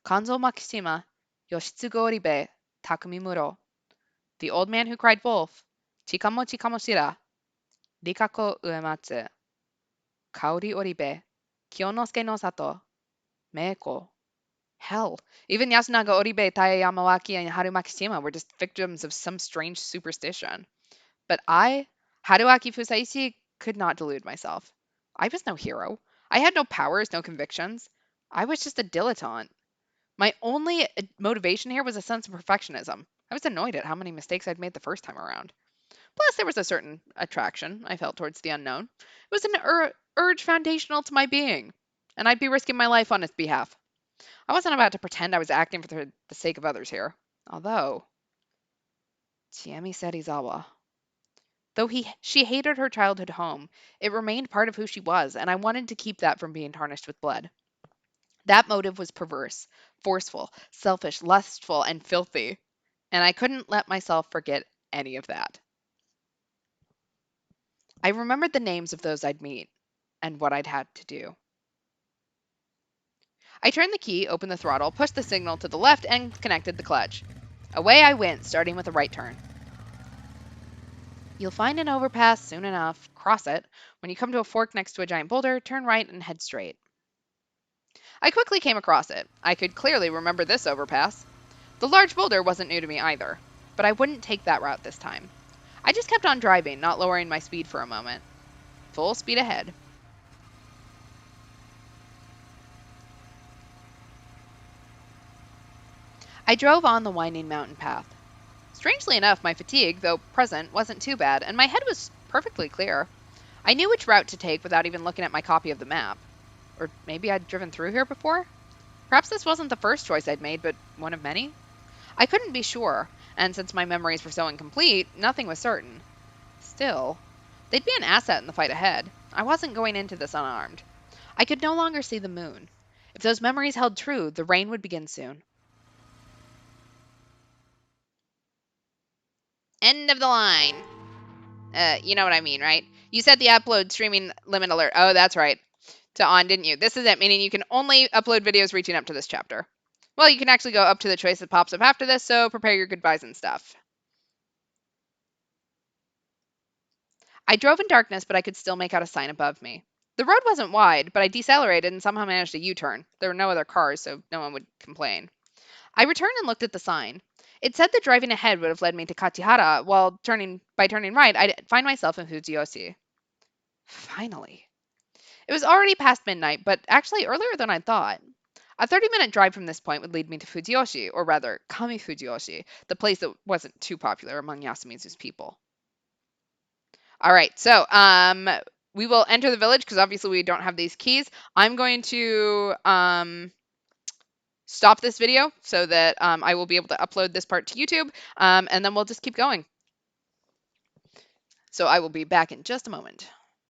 Kanzo Makishima, Yoshitsugu Oribe, Takumi Muro. The Old Man Who Cried Wolf, Chikamo Chikamoshira, Rikako Uematsu, Kaori Oribe, Kyonosuke no Sato, Meiko. Hell, even Yasunaga Oribe, Taya Yamawaki, and Haru Makishima were just victims of some strange superstition. But I, Haruaki Fusaishi, could not delude myself. I was no hero. I had no powers, no convictions. I was just a dilettante. My only motivation here was a sense of perfectionism. I was annoyed at how many mistakes I'd made the first time around. Plus, there was a certain attraction I felt towards the unknown. It was an urge foundational to my being, and I'd be risking my life on its behalf. I wasn't about to pretend I was acting for the sake of others here. Although, Chiemi Serizawa. Though she hated her childhood home, it remained part of who she was, and I wanted to keep that from being tarnished with blood. That motive was perverse, forceful, selfish, lustful, and filthy, and I couldn't let myself forget any of that. I remembered the names of those I'd meet and what I'd had to do. I turned the key, opened the throttle, pushed the signal to the left, and connected the clutch. Away I went, starting with a right turn. You'll find an overpass soon enough. Cross it. When you come to a fork next to a giant boulder, turn right and head straight. I quickly came across it. I could clearly remember this overpass. The large boulder wasn't new to me either, but I wouldn't take that route this time. I just kept on driving, not lowering my speed for a moment. Full speed ahead. I drove on the winding mountain path. Strangely enough, my fatigue, though present, wasn't too bad, and my head was perfectly clear. I knew which route to take without even looking at my copy of the map. Or maybe I'd driven through here before? Perhaps this wasn't the first choice I'd made, but one of many? I couldn't be sure, and since my memories were so incomplete, nothing was certain. Still, they'd be an asset in the fight ahead. I wasn't going into this unarmed. I could no longer see the moon. If those memories held true, the rain would begin soon. End of the line. You know what I mean, right? You set the upload streaming limit alert. Oh, that's right. To on, didn't you? This is it, meaning you can only upload videos reaching up to this chapter. Well, you can actually go up to the choice that pops up after this, so prepare your goodbyes and stuff. I drove in darkness, but I could still make out a sign above me. The road wasn't wide, but I decelerated and somehow managed a U-turn. There were no other cars, so no one would complain. I returned and looked at the sign. It said that driving ahead would have led me to Kachihara, while by turning right, I'd find myself in Fujiyoshi. Finally. It was already past midnight, but actually earlier than I'd thought. A 30-minute drive from this point would lead me to Fujiyoshi, or rather, Kami Fujiyoshi, the place that wasn't too popular among Yasumizu's people. All right, so we will enter the village because obviously we don't have these keys. I'm going to stop this video so that I will be able to upload this part to YouTube, and then we'll just keep going. So I will be back in just a moment.